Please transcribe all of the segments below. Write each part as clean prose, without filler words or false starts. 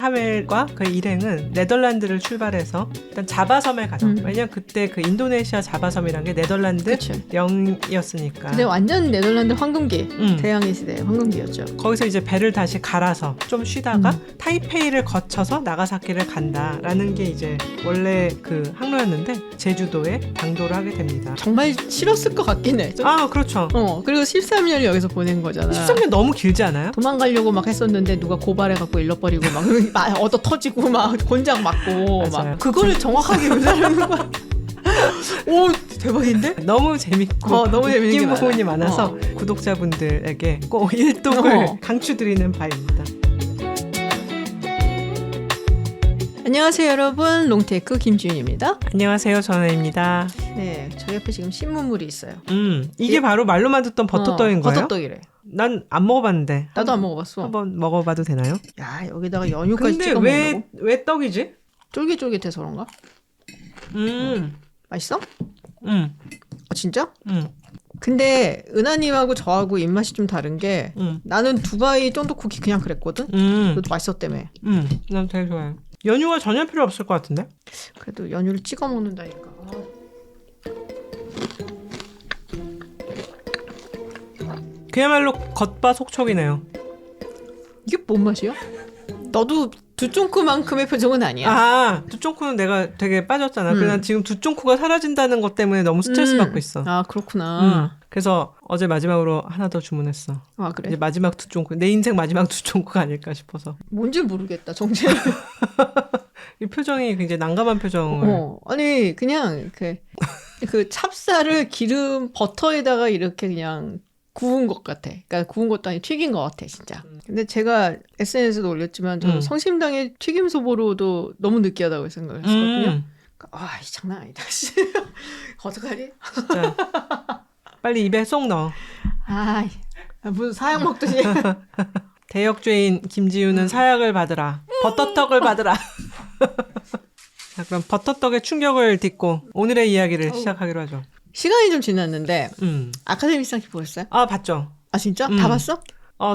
하멜과 그 일행은 네덜란드를 출발해서 일단 자바섬에 가죠. 왜냐면 그때 그 인도네시아 자바섬이란 게 네덜란드 그치. 영이었으니까. 근데 완전 네덜란드 황금기, 대항해 시대 황금기였죠. 거기서 이제 배를 다시 갈아서 좀 쉬다가 타이페이를 거쳐서 나가사키를 간다라는 게 이제 원래 그 항로였는데 제주도에 당도를 하게 됩니다. 정말 싫었을 것 같긴 해. 아, 그렇죠. 그리고 13년을 여기서 보낸 거잖아. 13년 너무 길지 않아요? 도망가려고 막 했었는데 누가 고발해갖고 잃어버리고 막 얻어 터지고 막 곤장 맞고 맞아요. 막 그거를 정확하게 묘사하는 거야. 오, 대박인데? 너무 재밌고 너무 재밌는 게 웃긴 많아. 부분이 많아서 구독자분들에게 꼭 일독을 강추드리는 바입니다. 안녕하세요 여러분, 롱테이크 김지윤입니다. 안녕하세요, 전혜입니다. 네, 저희 옆에 지금 신문물이 있어요. 이게 바로 말로만 듣던 버터떡인 거예요? 버터떡이래. 난 안 먹어봤는데. 나도 안 먹어봤어. 한번 먹어봐도 되나요? 야, 여기다가 연유까지 근데 찍어 먹는다고? 왜 떡이지? 쫄깃쫄깃해서 그런가? 맛있어? 진짜? 근데 은하님하고 저하고 입맛이 좀 다른 게 나는 두바이 쫀득 쿠키 그냥 그랬거든? 그것도 맛있었다며. 난 되게 좋아요. 연유가 전혀 필요 없을 것 같은데? 그래도 연유를 찍어 먹는다니까. 그야말로 겉바속촉이네요. 이게 뭔 맛이야? 너도 두쫑크만큼의 표정은 아니야. 아, 두쫑쿠는 내가 되게 빠졌잖아. 그래서 난 지금 두쫑쿠가 사라진다는 것 때문에 너무 스트레스 받고 있어. 아, 그렇구나. 그래서 어제 마지막으로 하나 더 주문했어. 아, 그래? 이제 마지막 두쫑쿠. 내 인생 마지막 두쫑쿠가 아닐까 싶어서. 뭔지 모르겠다, 정체는. 이 표정이 굉장히 난감한 표정을. 아니, 그냥 그 찹쌀을 기름 버터에다가 이렇게 그냥 구운 것 같아. 그러니까 구운 것도 아니고 튀긴 것 같아, 진짜. 근데 제가 SNS에도 올렸지만 저는 성심당의 튀김소보로도 너무 느끼하다고 생각을 했거든요. 아, 이 장난 아니다. 어떡하지? 진짜. 빨리 입에 쏙 넣어. 아, 무슨 사약 먹듯이. 대역죄인 김지우는 사약을 받으라. 버터떡을 받으라. 자, 그럼 버터떡의 충격을 딛고 오늘의 이야기를 시작하기로 하죠. 시간이 좀 지났는데 아카데미 상키 보셨어요? 아, 봤죠. 아, 진짜? 다 봤어?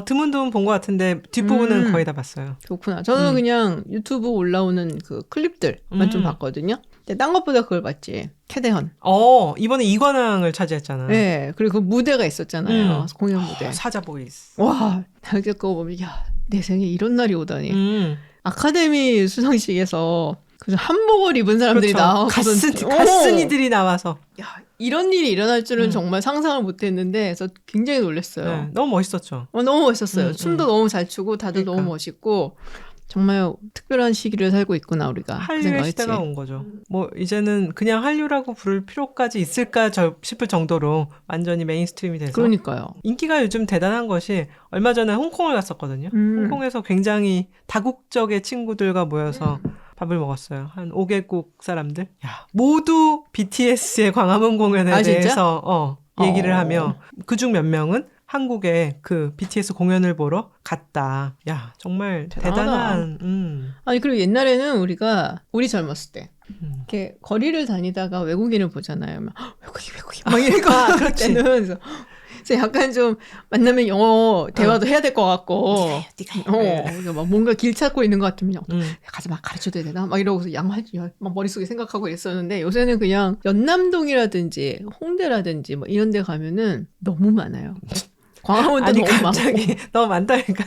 드문드문 본 것 같은데 뒷부분은 거의 다 봤어요. 그렇구나. 저는 그냥 유튜브 올라오는 그 클립들만 좀 봤거든요. 근데 딴 것보다 그걸 봤지. 캐대헌. 이번에 이관왕을 차지했잖아. 네. 그리고 그 무대가 있었잖아요. 공연 무대. 사자 보이스. 와, 나게 그거 보면 야, 내 생에 이런 날이 오다니. 아카데미 수상식에서 그래서 한복을 입은 사람들이 그렇죠. 갓쓴이들이 나와서. 야, 이런 일이 일어날 줄은 정말 상상을 못했는데 그래서 굉장히 놀랐어요. 네, 너무 멋있었죠. 너무 멋있었어요. 춤도 너무 잘 추고 다들 그러니까. 너무 멋있고 정말 특별한 시기를 살고 있구나 우리가. 한류의 시대가 온 거죠. 뭐 이제는 그냥 한류라고 부를 필요까지 있을까 싶을 정도로 완전히 메인스트림이 돼서. 그러니까요. 인기가 요즘 대단한 것이 얼마 전에 홍콩을 갔었거든요. 홍콩에서 굉장히 다국적의 친구들과 모여서 밥을 먹었어요. 한 5개국 사람들. 야, 모두 BTS의 광화문 공연에 대해서 얘기를 하며 그중 몇 명은 한국에 그 BTS 공연을 보러 갔다. 야, 정말 대단한. 아니, 그리고 옛날에는 우리 젊었을 때 이렇게 거리를 다니다가 외국인을 보잖아요. 막 외국인 막 이러니까 그럴 때는 그래서 약간 좀 만나면 영어 대화도 해야 될 것 같고 네가 막 뭔가 길 찾고 있는 것 같으면 가서 막 가르쳐줘야 되나 막 이러고서 막 머릿속에 생각하고 있었는데 요새는 그냥 연남동이라든지 홍대라든지 뭐 이런 데 가면은 너무 많아요. 광화문도 아니, 너무 갑자기 많고 너무 많다니까.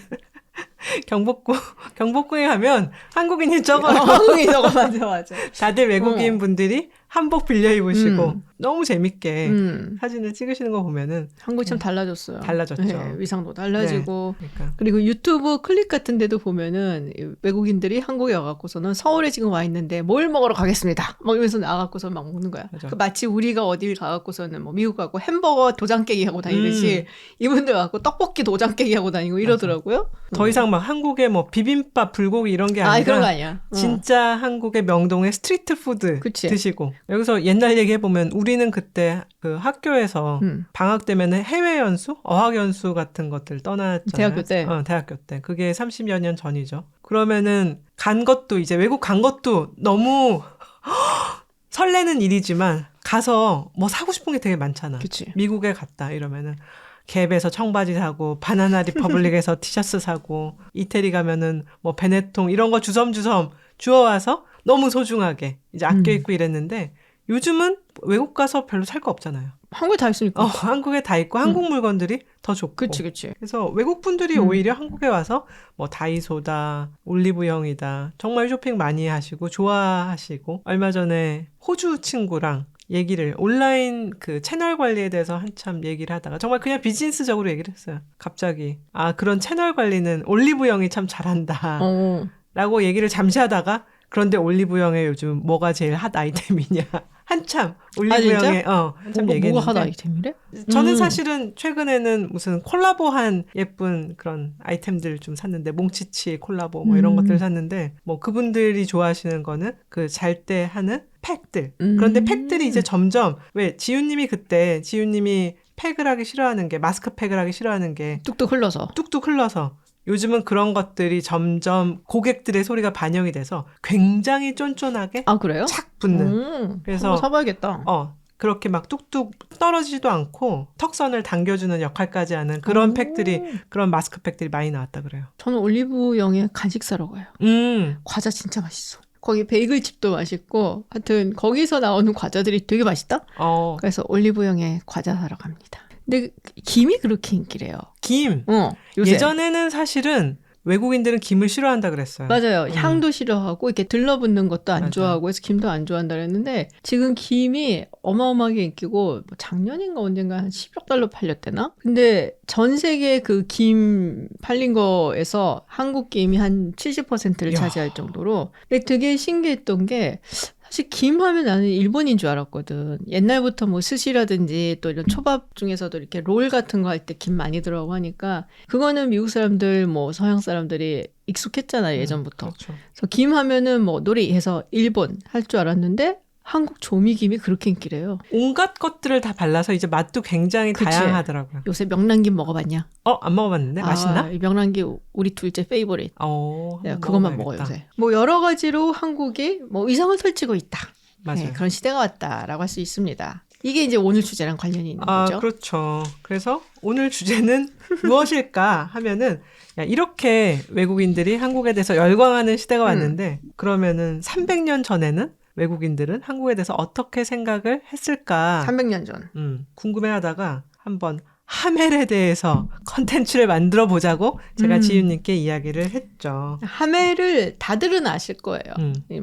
경복궁에 가면 한국인이 적어요. 한국인이 적어. 맞아. 다들 외국인 분들이 한복 빌려 입으시고 너무 재밌게 사진을 찍으시는 거 보면은 한국이 참 달라졌어요. 달라졌죠. 네, 위상도 달라지고. 네, 그러니까. 그리고 유튜브 클립 같은 데도 보면은 외국인들이 한국에 와갖고서는 서울에 지금 와 있는데 뭘 먹으러 가겠습니다. 막 이러면서 나가고서 막 먹는 거야. 그 마치 우리가 어딜 가갖고서는 뭐 미국 가고 햄버거 도장 깨기 하고 다니듯이 이분들 와갖고 떡볶이 도장 깨기 하고 다니고 이러더라고요. 더 이상 막 한국의 뭐 비빔밥, 불고기 이런 게 아니라 그런 거 아니야. 진짜 한국의 명동의 스트리트 푸드 드시고. 여기서 옛날 얘기해보면 우리는 그때 그 학교에서 방학 되면 해외 연수, 어학 연수 같은 것들 떠났잖아요. 대학교 때. 대학교 때. 그게 30여 년 전이죠. 그러면은 간 것도 이제 외국 간 것도 너무 설레는 일이지만 가서 뭐 사고 싶은 게 되게 많잖아. 그치. 미국에 갔다 이러면은 갭에서 청바지 사고 바나나 리퍼블릭에서 티셔츠 사고 이태리 가면은 뭐 베네통 이런 거 주섬주섬 주워와서 너무 소중하게 이제 아껴 입고 이랬는데 요즘은 외국 가서 별로 살 거 없잖아요. 한국에 다 있으니까. 한국에 다 있고 한국 물건들이 더 좋고. 그치. 그래서 외국 분들이 오히려 한국에 와서 뭐 다이소다, 올리브영이다 정말 쇼핑 많이 하시고 좋아하시고 얼마 전에 호주 친구랑 얘기를 온라인 그 채널 관리에 대해서 한참 얘기를 하다가 정말 그냥 비즈니스적으로 얘기를 했어요. 갑자기 그런 채널 관리는 올리브영이 참 잘한다 라고 얘기를 잠시 하다가 그런데 올리브영에 요즘 뭐가 제일 핫 아이템이냐 한참 올리브영에 한참 얘기했는데 뭐가 핫 아이템이래? 저는 사실은 최근에는 무슨 콜라보한 예쁜 그런 아이템들 좀 샀는데 몽치치 콜라보 뭐 이런 것들 샀는데 뭐 그분들이 좋아하시는 거는 그 잘 때 하는 팩들. 그런데 팩들이 이제 점점 왜 지윤님이 팩을 하기 싫어하는 게 마스크팩을 하기 싫어하는 게 뚝뚝 흘러서 요즘은 그런 것들이 점점 고객들의 소리가 반영이 돼서 굉장히 쫀쫀하게 그래요? 착 붙는. 그래서 한번 사봐야겠다. 그렇게 막 뚝뚝 떨어지지도 않고 턱선을 당겨주는 역할까지 하는 그런 팩들이 그런 마스크팩들이 많이 나왔다 그래요. 저는 올리브영에 간식 사러 가요. 과자 진짜 맛있어. 거기 베이글집도 맛있고 하여튼 거기서 나오는 과자들이 되게 맛있다. 그래서 올리브영에 과자 사러 갑니다. 근데 김이 그렇게 인기래요. 김? 요새. 예전에는 사실은 외국인들은 김을 싫어한다 그랬어요. 맞아요. 향도 싫어하고 이렇게 들러붙는 것도 안 좋아하고 해서 김도 안 좋아한다 그랬는데 지금 김이 어마어마하게 인기고 작년인가 언젠가 한 10억 달러 팔렸대나? 근데 전 세계 그 김 팔린 거에서 한국 김이 한 70%를 차지할 정도로. 근데 되게 신기했던 게 사실 김 하면 나는 일본인 줄 알았거든. 옛날부터 뭐 스시라든지 또 이런 초밥 중에서도 이렇게 롤 같은 거 할 때 김 많이 들어가고 하니까 그거는 미국 사람들 뭐 서양 사람들이 익숙했잖아요, 예전부터. 그렇죠. 그래서 김 하면은 뭐 놀이해서 일본 할 줄 알았는데 한국 조미김이 그렇게 인기래요. 온갖 것들을 다 발라서 이제 맛도 굉장히 다양하더라고요. 요새 명란김 먹어봤냐? 안 먹어봤는데 맛있나? 명란김 우리 둘째 페이보릿. 네, 그것만 먹어요 요새. 뭐 여러 가지로 한국이 뭐 위상을 펼치고 있다. 맞아요. 네, 그런 시대가 왔다라고 할 수 있습니다. 이게 이제 오늘 주제랑 관련이 있는 거죠. 그렇죠. 그래서 오늘 주제는 무엇일까 하면은 이렇게 외국인들이 한국에 대해서 열광하는 시대가 왔는데 그러면은 300년 전에는 외국인들은 한국에 대해서 어떻게 생각을 했을까? 300년 전. 궁금해하다가 한번 하멜에 대해서 컨텐츠를 만들어 보자고 제가 지윤님께 이야기를 했죠. 하멜을 다들은 아실 거예요.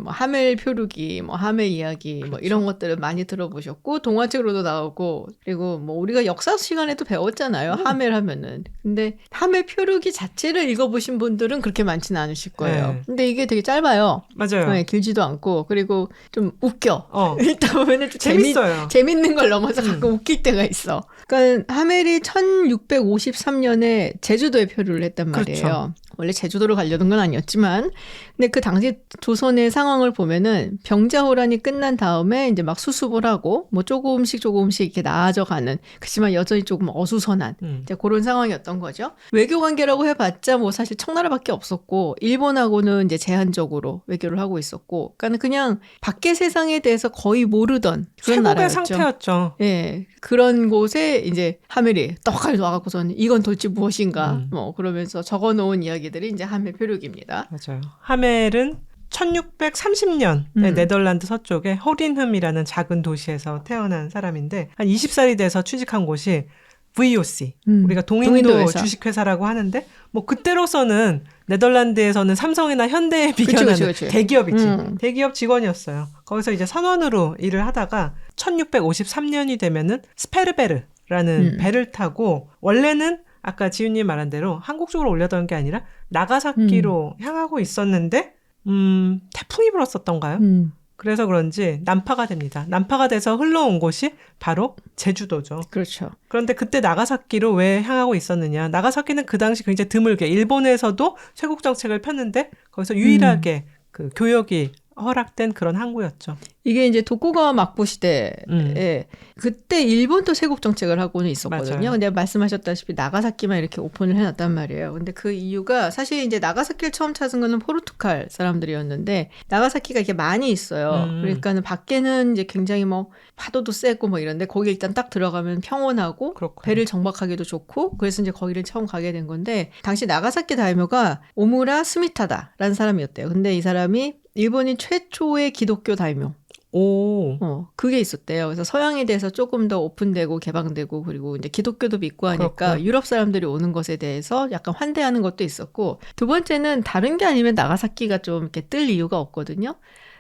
뭐 하멜 표류기, 뭐 하멜 이야기, 그렇죠. 뭐 이런 것들을 많이 들어보셨고 동화책으로도 나오고 그리고 뭐 우리가 역사 시간에도 배웠잖아요. 하멜 하면은. 근데 하멜 표류기 자체를 읽어보신 분들은 그렇게 많지는 않으실 거예요. 네. 근데 이게 되게 짧아요. 맞아요. 네, 길지도 않고 그리고 좀 웃겨. 읽다 보면은 좀 재밌어요. 재밌는 걸 넘어서 가끔 웃길 때가 있어. 그러니까 하멜이 1653년에 제주도에 표류를 했단 말이에요. 그렇죠. 원래 제주도로 가려던 건 아니었지만, 근데 그 당시 조선의 상황을 보면은 병자호란이 끝난 다음에 이제 막 수습을 하고, 뭐 조금씩 이렇게 나아져가는, 그렇지만 여전히 조금 어수선한, 이제 그런 상황이었던 거죠. 외교 관계라고 해봤자 뭐 사실 청나라밖에 없었고, 일본하고는 이제 제한적으로 외교를 하고 있었고, 그러니까 그냥 밖의 세상에 대해서 거의 모르던 그런 나라였죠. 상태였죠. 예, 그런 곳에 이제 하멜이 떡하니 와갖고서는 이건 도대체 무엇인가, 뭐 그러면서 적어놓은 이야기들이 이제 하멜 표류기입니다. 맞아요. 하멜은 1630년 네덜란드 서쪽의 허린흠이라는 작은 도시에서 태어난 사람인데 한 20살이 돼서 취직한 곳이 VOC, 우리가 동인도 주식회사라고 하는데 뭐 그때로서는 네덜란드에서는 삼성이나 현대에 비교하는 그치. 대기업이지. 대기업 직원이었어요. 거기서 이제 선원으로 일을 하다가 1653년이 되면은 스페르베르라는 배를 타고 원래는 아까 지윤님 말한 대로 한국 쪽으로 올려던 게 아니라 나가사키로 향하고 있었는데 태풍이 불었었던가요? 그래서 그런지 난파가 됩니다. 난파가 돼서 흘러온 곳이 바로 제주도죠. 그렇죠. 그런데 그때 나가사키로 왜 향하고 있었느냐. 나가사키는 그 당시 굉장히 드물게 일본에서도 쇄국 정책을 폈는데 거기서 유일하게 그 교역이 허락된 그런 항구였죠. 이게 이제 도쿠가와 막부 시대에 그때 일본도 세국 정책을 하고는 있었거든요. 맞아요. 근데 말씀하셨다시피 나가사키만 이렇게 오픈을 해놨단 말이에요. 근데 그 이유가 사실 이제 나가사키를 처음 찾은 거는 포르투갈 사람들이었는데 나가사키가 이렇게 많이 있어요. 그러니까는 밖에는 이제 굉장히 뭐 파도도 세고 뭐 이런데 거기 일단 딱 들어가면 평온하고 그렇군요. 배를 정박하기도 좋고 그래서 이제 거기를 처음 가게 된 건데 당시 나가사키 다이묘가 오무라 스미타다라는 사람이었대요. 근데 이 사람이 일본인 최초의 기독교 다이묘. 그게 있었대요. 그래서 서양에 대해서 조금 더 오픈되고 개방되고 그리고 이제 기독교도 믿고 하니까 그렇구나. 유럽 사람들이 오는 것에 대해서 약간 환대하는 것도 있었고 두 번째는 다른 게 아니면 나가사키가 좀 이렇게 뜰 이유가 없거든요.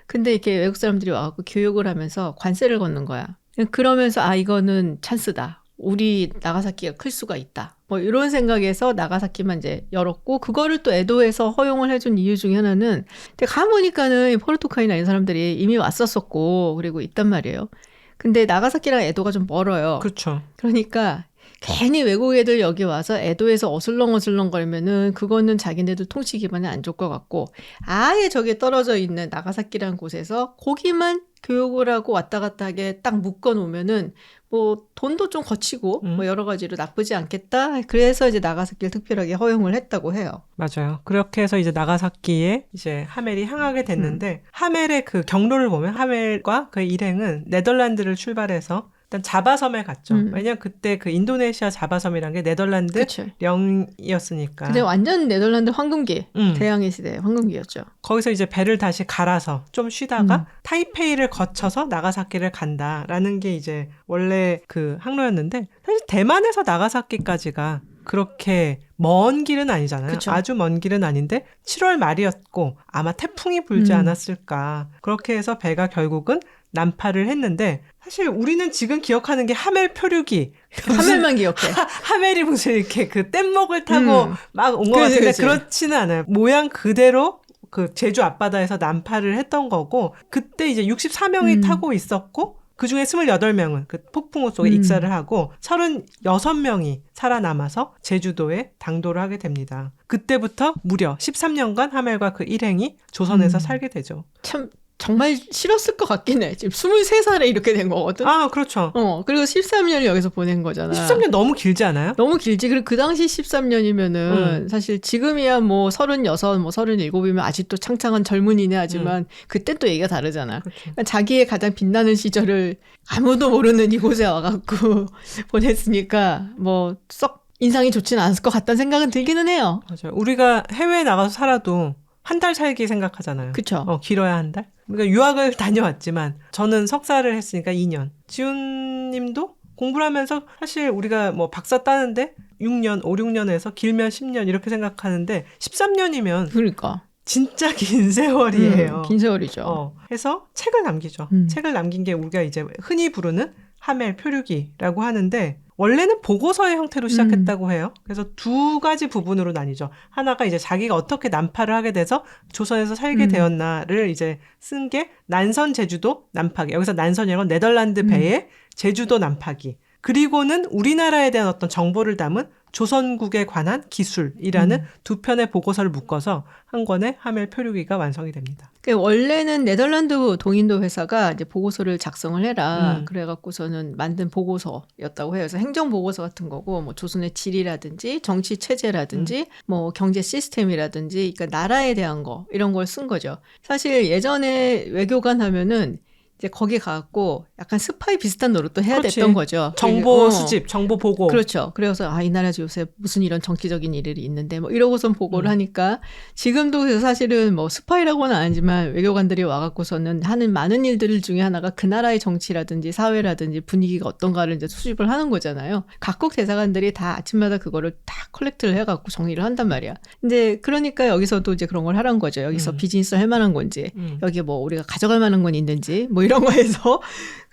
근데 이렇게 외국 사람들이 와갖고 교육을 하면서 관세를 걷는 거야. 그러면서 이거는 찬스다. 우리 나가사키가 클 수가 있다. 뭐 이런 생각에서 나가사키만 이제 열었고 그거를 또 에도에서 허용을 해준 이유 중에 하나는 가보니까는 포르투갈이나 이런 사람들이 이미 왔었었고 그리고 있단 말이에요. 근데 나가사키랑 에도가 좀 멀어요. 그렇죠. 그러니까 괜히 외국 애들 여기 와서 에도에서 어슬렁어슬렁 거리면은 그거는 자기네들 통치 기반에 안 좋을 것 같고 아예 저기 떨어져 있는 나가사키라는 곳에서 거기만 교육을 하고 왔다 갔다 하게 딱 묶어 놓으면은 뭐 돈도 좀 거치고 뭐 여러 가지로 나쁘지 않겠다. 그래서 이제 나가사키를 특별하게 허용을 했다고 해요. 맞아요. 그렇게 해서 이제 나가사키에 이제 하멜이 향하게 됐는데 하멜의 그 경로를 보면 하멜과 그 일행은 네덜란드를 출발해서 일단 자바섬에 갔죠. 왜냐면 그때 그 인도네시아 자바섬이란 게 네덜란드 그쵸. 령이었으니까. 근데 완전 네덜란드 황금기, 대항해 시대 황금기였죠. 거기서 이제 배를 다시 갈아서 좀 쉬다가 타이페이를 거쳐서 나가사키를 간다라는 게 이제 원래 그 항로였는데 사실 대만에서 나가사키까지가 그렇게 먼 길은 아니잖아요. 그쵸. 아주 먼 길은 아닌데 7월 말이었고 아마 태풍이 불지 않았을까. 그렇게 해서 배가 결국은 난파를 했는데 사실 우리는 지금 기억하는 게 하멜 표류기. 하멜만 기억해. 하멜이 무슨 이렇게 그 뗏목을 타고 막 온 것 같은데 그치. 그렇지는 않아요. 모양 그대로 그 제주 앞바다에서 난파를 했던 거고 그때 이제 64명이 타고 있었고 그중에 28명은 그 폭풍우 속에 익사를 하고 36명이 살아남아서 제주도에 당도를 하게 됩니다. 그때부터 무려 13년간 하멜과 그 일행이 조선에서 살게 되죠. 참 정말 싫었을 것 같긴 해. 지금 23살에 이렇게 된 거거든. 아, 그렇죠. 그리고 13년을 여기서 보낸 거잖아. 13년 너무 길지 않아요? 너무 길지. 그리고 그 당시 13년이면은 사실 지금이야 뭐 36, 뭐 37이면 아직도 창창한 젊은이네 하지만 그땐 또 얘기가 다르잖아. 그렇죠. 그러니까 자기의 가장 빛나는 시절을 아무도 모르는 이곳에 와갖고 보냈으니까 뭐 썩 인상이 좋지는 않을 것 같다는 생각은 들기는 해요. 맞아요. 우리가 해외에 나가서 살아도 한 달 살기 생각하잖아요. 그쵸. 길어야 한 달? 그러니까 유학을 다녀왔지만 저는 석사를 했으니까 2년. 지훈님도 공부를 하면서 사실 우리가 뭐 박사 따는데 6년, 5, 6년에서 길면 10년 이렇게 생각하는데 13년이면 그러니까. 진짜 긴 세월이에요. 긴 세월이죠. 해서 책을 남기죠. 책을 남긴 게 우리가 이제 흔히 부르는 하멜 표류기라고 하는데 원래는 보고서의 형태로 시작했다고 해요. 그래서 두 가지 부분으로 나뉘죠. 하나가 이제 자기가 어떻게 난파를 하게 돼서 조선에서 살게 되었나를 이제 쓴 게 난선 제주도 난파기. 여기서 난선이라는 건 네덜란드 배의 제주도 난파기. 그리고는 우리나라에 대한 어떤 정보를 담은 조선국에 관한 기술이라는 두 편의 보고서를 묶어서 한 권의 하멜 표류기가 완성이 됩니다. 원래는 네덜란드 동인도 회사가 이제 보고서를 작성을 해라. 그래갖고서는 만든 보고서였다고 해요. 그래서 행정 보고서 같은 거고, 뭐 조선의 지리라든지 정치 체제라든지 뭐 경제 시스템이라든지, 그러니까 나라에 대한 거 이런 걸 쓴 거죠. 사실 예전에 외교관 하면은 이제 거기 가갖고 약간 스파이 비슷한 노릇도 해야 그렇지. 됐던 거죠. 정보 수집, 정보 보고. 그렇죠. 그래서 이 나라에서 요새 무슨 이런 정치적인 일이 있는데 뭐 이러고선 보고를 하니까 지금도 그래서 사실은 뭐 스파이라고는 아니지만 외교관들이 와갖고서는 하는 많은 일들 중에 하나가 그 나라의 정치라든지 사회라든지 분위기가 어떤가를 이제 수집을 하는 거잖아요. 각국 대사관들이 다 아침마다 그거를 다 컬렉트를 해갖고 정리를 한단 말이야. 이제 그러니까 여기서도 이제 그런 걸 하란 거죠. 여기서 비즈니스 할 만한 건지, 여기 뭐 우리가 가져갈 만한 건 있는지, 뭐 이런 거에서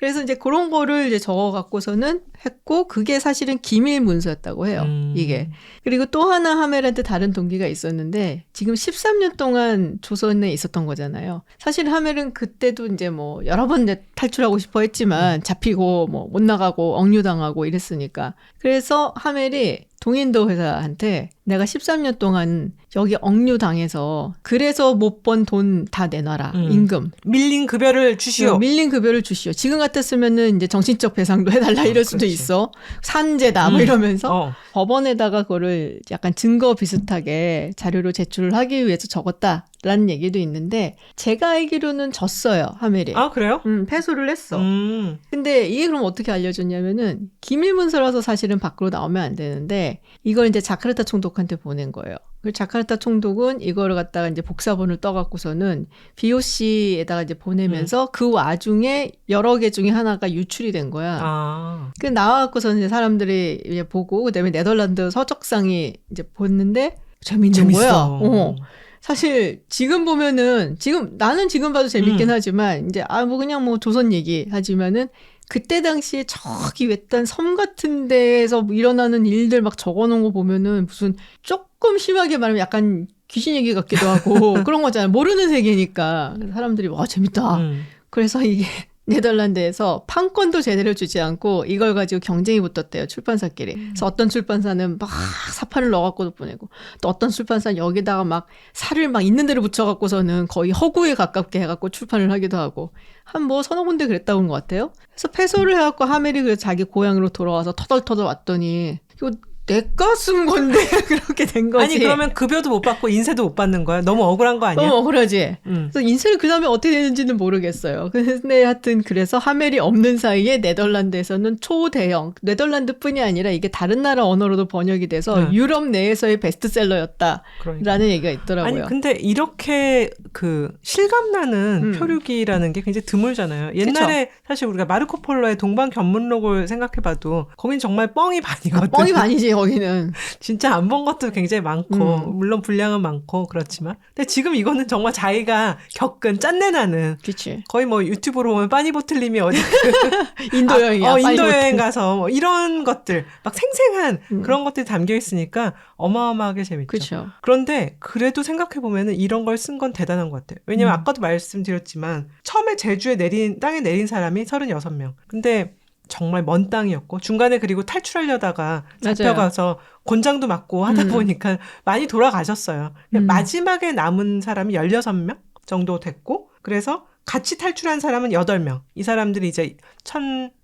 그래서 이제 그런 거를 이제 적어 갖고서는 했고, 그게 사실은 기밀 문서였다고 해요. 이게. 그리고 또 하나 하멜한테 다른 동기가 있었는데, 지금 13년 동안 조선에 있었던 거잖아요. 사실 하멜은 그때도 이제 뭐 여러 번 탈출하고 싶어 했지만 잡히고 뭐 못 나가고 억류당하고 이랬으니까. 그래서 하멜이 동인도 회사한테 내가 13년 동안 여기 억류당해서 그래서 못 번 돈 다 내놔라. 임금. 밀린 급여를 주시오. 밀린 급여를 주시오. 지금 같았으면은 이제 정신적 배상도 해달라 이럴 수도 그렇지. 있어. 산재다 뭐 이러면서 어. 법원에다가 그거를 약간 증거 비슷하게 자료로 제출을 하기 위해서 적었다라는 얘기도 있는데 제가 알기로는 졌어요. 하멜이. 아, 그래요? 패소를 했어. 근데 이게 그럼 어떻게 알려줬냐면은 기밀문서라서 사실은 밖으로 나오면 안 되는데 이걸 이제 자카르타 총독한테 보낸 거예요. 그 자카르타 총독은 이거를 갖다가 이제 복사본을 떠갖고서는 BOC에다가 이제 보내면서 그 와중에 여러 개 중에 하나가 유출이 된 거야. 아. 그 나와갖고서는 이제 사람들이 이제 보고 그다음에 네덜란드 서적상이 이제 봤는데 재밌는 거야. 사실 지금 보면은 나는 지금 봐도 재밌긴 하지만 이제 뭐 그냥 뭐 조선 얘기 하지만은 그때 당시에 저기 외딴 섬 같은 데에서 일어나는 일들 막 적어놓은 거 보면은 무슨 조금 심하게 말하면 약간 귀신 얘기 같기도 하고 그런 거잖아요. 모르는 세계니까 사람들이 와 재밌다. 그래서 이게 네덜란드에서 판권도 제대로 주지 않고 이걸 가지고 경쟁이 붙었대요. 출판사끼리. 그래서 어떤 출판사는 막 사판을 넣어갖고도 보내고 또 어떤 출판사는 여기다가 막 살을 막 있는 대로 붙여갖고서는 거의 허구에 가깝게 해갖고 출판을 하기도 하고 한 뭐 서너 군데 그랬다 온 것 같아요. 그래서 패소를 해갖고 하멜이 그래서 자기 고향으로 돌아와서 터덜터덜 왔더니 이거 내가 쓴 건데 그렇게 된 거지. 아니 그러면 급여도 못 받고 인세도 못 받는 거야? 너무 억울한 거 아니야? 너무 억울하지. 그래서 인세를 그 다음에 어떻게 되는지는 모르겠어요. 근데 하여튼 그래서 하멜이 없는 사이에 네덜란드에서는 초대형 네덜란드뿐이 아니라 이게 다른 나라 언어로도 번역이 돼서 유럽 내에서의 베스트셀러였다라는 그러니까. 얘기가 있더라고요. 아니 근데 이렇게 그 실감나는 표류기라는 게 굉장히 드물잖아요. 옛날에 그쵸? 사실 우리가 마르코 폴로의 동방견문록을 생각해봐도 거긴 정말 뻥이 반이거든. 뻥이 반이지 거기는. 진짜 안 본 것도 굉장히 많고 물론 분량은 많고 그렇지만 근데 지금 이거는 정말 자기가 겪은 짠내나는 그치. 거의 뭐 유튜브로 보면 빠니보틀님이 어디 인도 여행이야. 인도 여행 가서 뭐 이런 것들 막 생생한 그런 것들이 담겨 있으니까 어마어마하게 재밌죠. 그쵸. 그런데 그래도 생각해 보면은 이런 걸 쓴 건 대단한 것 같아요. 왜냐면 아까도 말씀드렸지만 처음에 제주에 땅에 내린 사람이 36명. 근데 정말 먼 땅이었고 중간에 그리고 탈출하려다가 잡혀가서 곤장도 맞고 하다 보니까 많이 돌아가셨어요. 마지막에 남은 사람이 16명 정도 됐고 그래서 같이 탈출한 사람은 8명. 이 사람들이 이제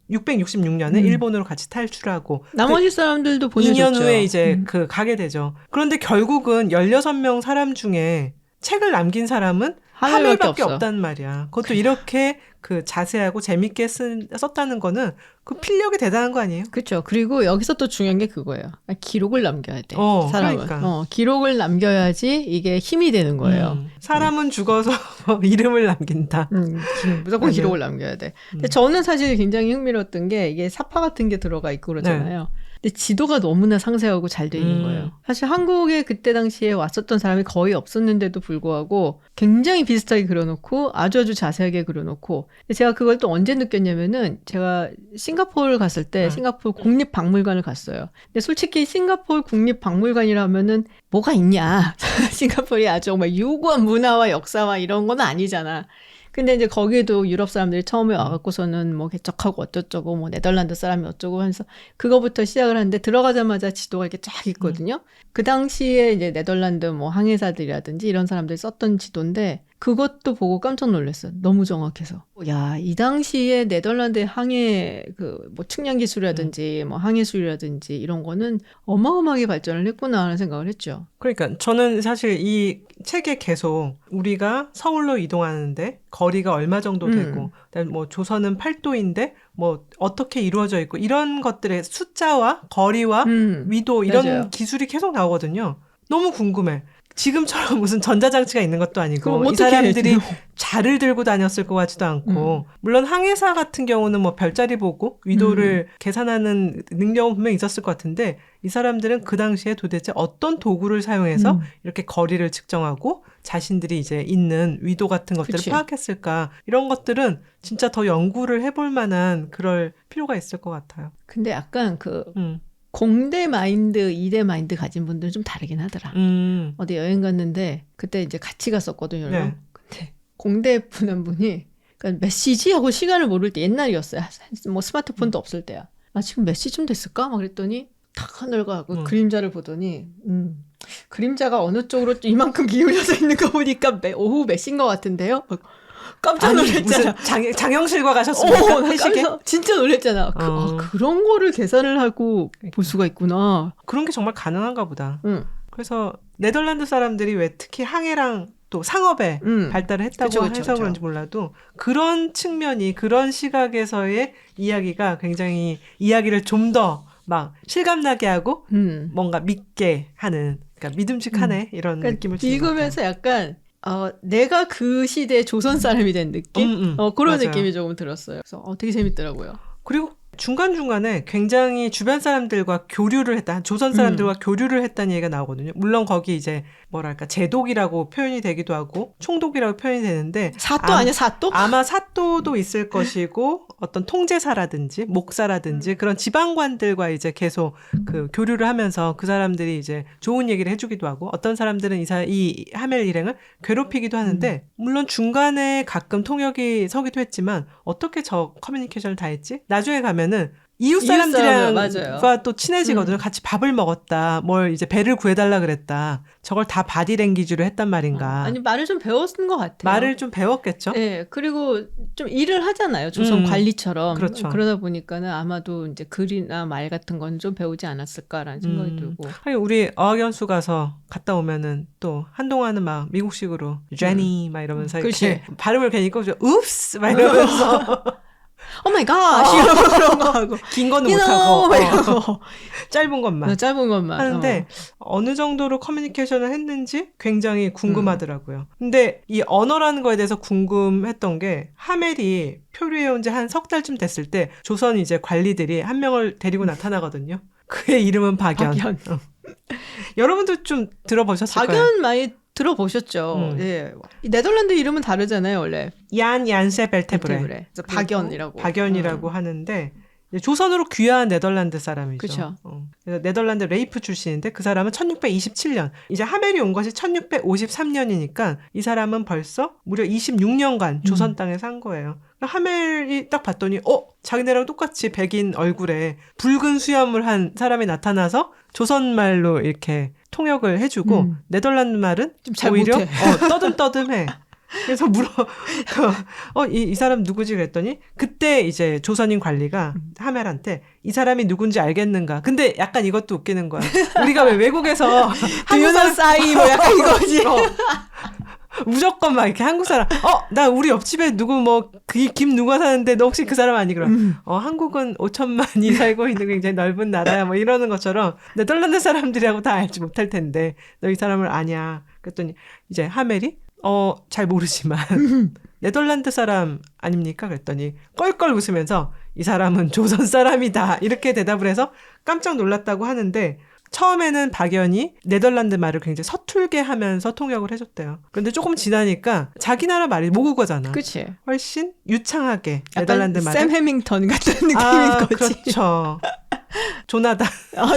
1666년에 일본으로 같이 탈출하고 나머지 사람들도 보내줬죠. 2년 후에 이제 가게 되죠. 그런데 결국은 16명 사람 중에 책을 남긴 사람은 하멜밖에 없단 말이야. 그것도 이렇게 그 자세하고 재밌게 썼다는 거는 그 필력이 대단한 거 아니에요? 그렇죠. 그리고 여기서 또 중요한 게 그거예요. 기록을 남겨야 돼. 사람은. 그러니까. 기록을 남겨야지 이게 힘이 되는 거예요. 사람은 죽어서 이름을 남긴다. 무조건 기록을 남겨야 돼. 근데 저는 사실 굉장히 흥미로웠던 게 이게 사파 같은 게 들어가 있고 그러잖아요. 근데 지도가 너무나 상세하고 잘 돼 있는 거예요. 사실 한국에 그때 당시에 왔었던 사람이 거의 없었는데도 불구하고 굉장히 비슷하게 그려놓고 아주 자세하게 그려놓고 제가 그걸 또 언제 느꼈냐면은 제가 싱가포르 갔을 때 싱가포르 국립박물관을 갔어요. 근데 솔직히 싱가포르 국립박물관이라면은 뭐가 있냐. 싱가포르이 아주 정말 유구한 문화와 역사와 이런 건 아니잖아. 근데 이제 거기도 유럽 사람들이 처음에 와갖고서는 뭐 개척하고 어쩌고 뭐 네덜란드 사람이 어쩌고 하면서 그거부터 시작을 하는데 들어가자마자 지도가 이렇게 쫙 있거든요. 그 당시에 이제 네덜란드 뭐 항해사들이라든지 이런 사람들이 썼던 지도인데 그것도 보고 깜짝 놀랐어요. 너무 정확해서. 야, 이 당시에 네덜란드의 항해 뭐 측량 기술이라든지 뭐 항해술이라든지 이런 거는 어마어마하게 발전을 했구나 하는 생각을 했죠. 그러니까 저는 사실 이 책에 계속 우리가 서울로 이동하는데 거리가 얼마 정도 되고 뭐 조선은 8도인데 뭐 어떻게 이루어져 있고 이런 것들의 숫자와 거리와 위도 이런 맞아요. 기술이 계속 나오거든요. 너무 궁금해. 지금처럼 무슨 전자장치가 있는 것도 아니고 그럼 이 어떻게 사람들이 해요? 자를 들고 다녔을 것 같지도 않고 물론 항해사 같은 경우는 뭐 별자리 보고 위도를 계산하는 능력은 분명히 있었을 것 같은데 이 사람들은 그 당시에 도대체 어떤 도구를 사용해서 이렇게 거리를 측정하고 자신들이 이제 있는 위도 같은 것들을 그치. 파악했을까 이런 것들은 진짜 더 연구를 해볼 만한 그럴 필요가 있을 것 같아요. 근데 약간 공대 마인드, 이대 마인드 가진 분들은 좀 다르긴 하더라. 어디 여행 갔는데 그때 이제 같이 갔었거든요. 네. 근데 공대 분 한 분이 그러니까 몇 시지 하고 시간을 모를 때 옛날이었어요. 뭐 스마트폰도 없을 때야. 아 지금 몇 시쯤 됐을까? 막 그랬더니 탁 하늘가고 그림자를 보더니 그림자가 어느 쪽으로 이만큼 기울여져 있는 거 보니까 오후 몇 시인 것 같은데요? 깜짝 놀랐잖아. 장영실과 가셨습니까? 회식에? 진짜 놀랐잖아. 그런 거를 계산을 하고 볼 수가 있구나. 그런 게 정말 가능한가 보다. 그래서 네덜란드 사람들이 왜 특히 항해랑 또 상업에 발달을 했다고 해서 그런지 몰라도 그런 측면이 그런 시각에서의 이야기가 굉장히 이야기를 좀 더 막 실감나게 하고 뭔가 믿게 하는 그러니까 믿음직하네 이런 그러니까 느낌을 주는 읽으면서 약간 내가 그 시대의 조선 사람이 된 느낌? 그런 맞아요. 느낌이 조금 들었어요. 그래서 되게 재밌더라고요. 그리고 중간중간에 굉장히 주변 사람들과 교류를 했다. 조선 사람들과 교류를 했다는 얘기가 나오거든요. 물론 거기 이제 뭐랄까 제독이라고 표현이 되기도 하고 총독이라고 표현이 되는데 사또 아니야 사또? 아마 사또도 있을 것이고 어떤 통제사라든지 목사라든지 그런 지방관들과 이제 계속 그 교류를 하면서 그 사람들이 이제 좋은 얘기를 해주기도 하고 어떤 사람들은 이 하멜 일행을 괴롭히기도 하는데 물론 중간에 가끔 통역이 서기도 했지만 어떻게 저 커뮤니케이션을 다 했지? 나중에 가면은 이웃 사람들과 또 친해지거든요. 같이 밥을 먹었다. 뭘 이제 배를 구해달라 그랬다. 저걸 다 바디랭귀지로 했단 말인가. 아니 말을 좀 배웠은 것 같아요. 말을 좀 배웠겠죠. 네, 그리고 좀 일을 하잖아요. 조선 관리처럼. 그렇죠. 그러다 보니까는 아마도 이제 글이나 말 같은 건 좀 배우지 않았을까라는 생각이 들고. 아니, 우리 어학연수 가서 갔다 오면은 또 한동안은 막 미국식으로 제니 막 이러면서 이렇게 발음을 괜히 꺼져. 읍스 막 이러면서. 오 마이 갓! 이런 그런 거 하고. 긴 거는 못하고. 이러고. 짧은 것만. 짧은 것만. 하는데 어느 정도로 커뮤니케이션을 했는지 굉장히 궁금하더라고요. 근데 이 언어라는 거에 대해서 궁금했던 게 하멜이 표류해온 지 한 석 달쯤 됐을 때 조선 이제 관리들이 한 명을 데리고 나타나거든요. 그의 이름은 박연. 여러분도 좀 들어보셨을 거예요. 박연 많이 들어보셨죠. 예. 네덜란드 이름은 다르잖아요, 원래. 얀 얀세 벨테브레. 박연이라고 하는데 조선으로 귀화한 네덜란드 사람이죠. 그렇죠. 그래서 네덜란드 레이프 출신인데 그 사람은 1627년. 이제 하멜이 온 것이 1653년이니까 이 사람은 벌써 무려 26년간 조선 땅에 산 거예요. 하멜이 딱 봤더니 자기네랑 똑같이 백인 얼굴에 붉은 수염을 한 사람이 나타나서 조선말로 이렇게 통역을 해주고 네덜란드 말은 좀 오히려 떠듬떠듬해. 그래서 이 사람 누구지 그랬더니 그때 이제 조선인 관리가 하멜한테 이 사람이 누군지 알겠는가. 근데 약간 이것도 웃기는 거야. 우리가 왜 외국에서 한국 사람 싸이 뭐 약간 이거지. 무조건 막 이렇게 한국 사람 나 우리 옆집에 누구 김 누가 사는데 너 혹시 그 사람 아니? 그럼 한국은 5천만이 살고 있는 굉장히 넓은 나라야 뭐 이러는 것처럼 네덜란드 사람들이라고 다 알지 못할 텐데 너 이 사람을 아냐. 그랬더니 이제 하멜이 잘 모르지만 네덜란드 사람 아닙니까? 그랬더니 껄껄 웃으면서 이 사람은 조선 사람이다 이렇게 대답을 해서 깜짝 놀랐다고 하는데 처음에는 박연이 네덜란드 말을 굉장히 서툴게 하면서 통역을 해줬대요. 그런데 조금 지나니까 자기 나라 말이 모국어잖아. 그치. 훨씬 유창하게 네덜란드 말을. 샘 해밍턴 같은 느낌인 거지. 그렇죠. 조나단.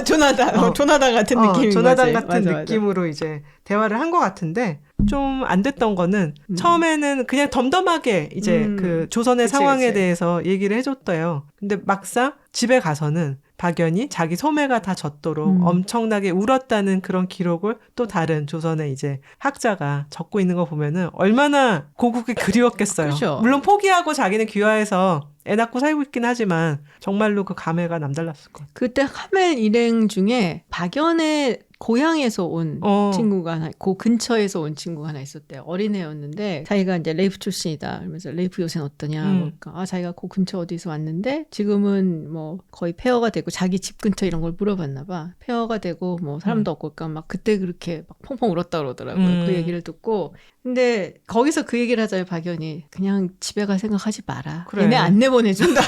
조나단 같은 느낌인 조나단 거지. 같은 느낌으로 이제 대화를 한 것 같은데 좀 안 됐던 거는 처음에는 그냥 덤덤하게 이제 그 조선의 상황에 대해서 얘기를 해줬대요. 근데 막상 집에 가서는 박연이 자기 소매가 다 젖도록 엄청나게 울었다는 그런 기록을 또 다른 조선의 이제 학자가 적고 있는 거 보면은 얼마나 고국이 그리웠겠어요. 그렇죠. 물론 포기하고 자기는 귀화해서 애 낳고 살고 있긴 하지만 정말로 그 감회가 남달랐을 것 같아요. 그때 하멜 일행 중에 박연의 고향에서 온 친구가 하나, 그 근처에서 온 친구가 하나 있었대요. 어린애였는데 자기가 이제 레이프 출신이다. 그러면서 레이프 요새는 어떠냐. 그러니까 자기가 그 근처 어디서 왔는데 지금은 뭐 거의 폐허가 되고 자기 집 근처 이런 걸 물어봤나 봐. 폐허가 되고 뭐 사람도 없고 그러니까 막 그때 그렇게 막 펑펑 울었다 그러더라고요. 그 얘기를 듣고. 근데 거기서 그 얘기를 하자면 박연이 그냥 집에 갈 생각하지 마라. 그래. 얘네 안 내보내준다.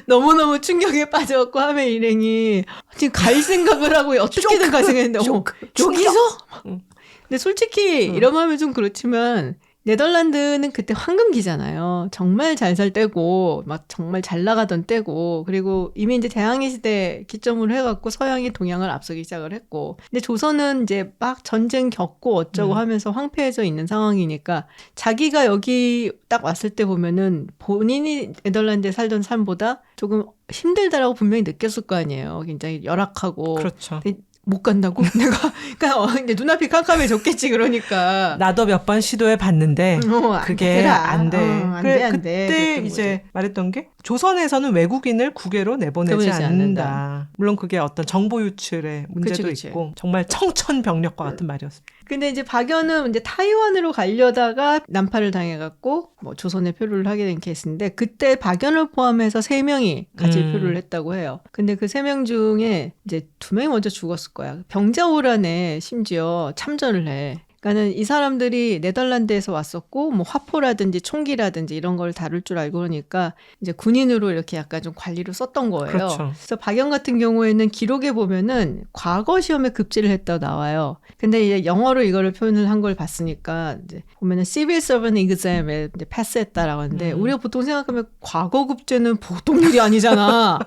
너무너무 충격에 빠져갖고 하면 일행이 지금 갈 생각을 하고 어떻게든 갈 생각했는데 여기서? 근데 솔직히 이러면 하면 좀 그렇지만 네덜란드는 그때 황금기잖아요. 정말 잘 살 때고 막 정말 잘 나가던 때고 그리고 이미 이제 대항해 시대 기점으로 해갖고 서양이 동양을 앞서기 시작을 했고 근데 조선은 이제 막 전쟁 겪고 어쩌고 하면서 황폐해져 있는 상황이니까 자기가 여기 딱 왔을 때 보면은 본인이 네덜란드에 살던 삶보다 조금 힘들다라고 분명히 느꼈을 거 아니에요. 굉장히 열악하고. 그렇죠. 못 간다고? 내가, 그러니까 이제 눈앞이 깜깜해졌겠지, 그러니까. 나도 몇 번 시도해 봤는데, 그게 안 돼. 안 돼, 안 그때 돼. 이제 말했던 게, 조선에서는 외국인을 국외로 내보내지 않는다. 물론 그게 어떤 정보 유출의 문제도 그치. 있고, 정말 청천벽력과 같은 말이었습니다. 근데 이제 박연은 이제 타이완으로 가려다가 난파를 당해갖고, 뭐 조선에 표류를 하게 된 케이스인데, 그때 박연을 포함해서 3명이 같이 표류를 했다고 해요. 근데 그 3명 중에 이제 2명이 먼저 죽었을 거야. 병자호란에 심지어 참전을 해. 그러니까는 이 사람들이 네덜란드에서 왔었고 뭐 화포라든지 총기라든지 이런 걸 다룰 줄 알고 그러니까 이제 군인으로 이렇게 약간 좀 관리로 썼던 거예요. 그렇죠. 그래서 박연 같은 경우에는 기록에 보면은 과거 시험에 급제를 했다고 나와요. 근데 이제 영어로 이거를 표현을 한 걸 봤으니까 이제 보면은 Civil Servant Exam에 이제 패스했다라고 하는데 우리가 보통 생각하면 과거 급제는 보통 일이 아니잖아.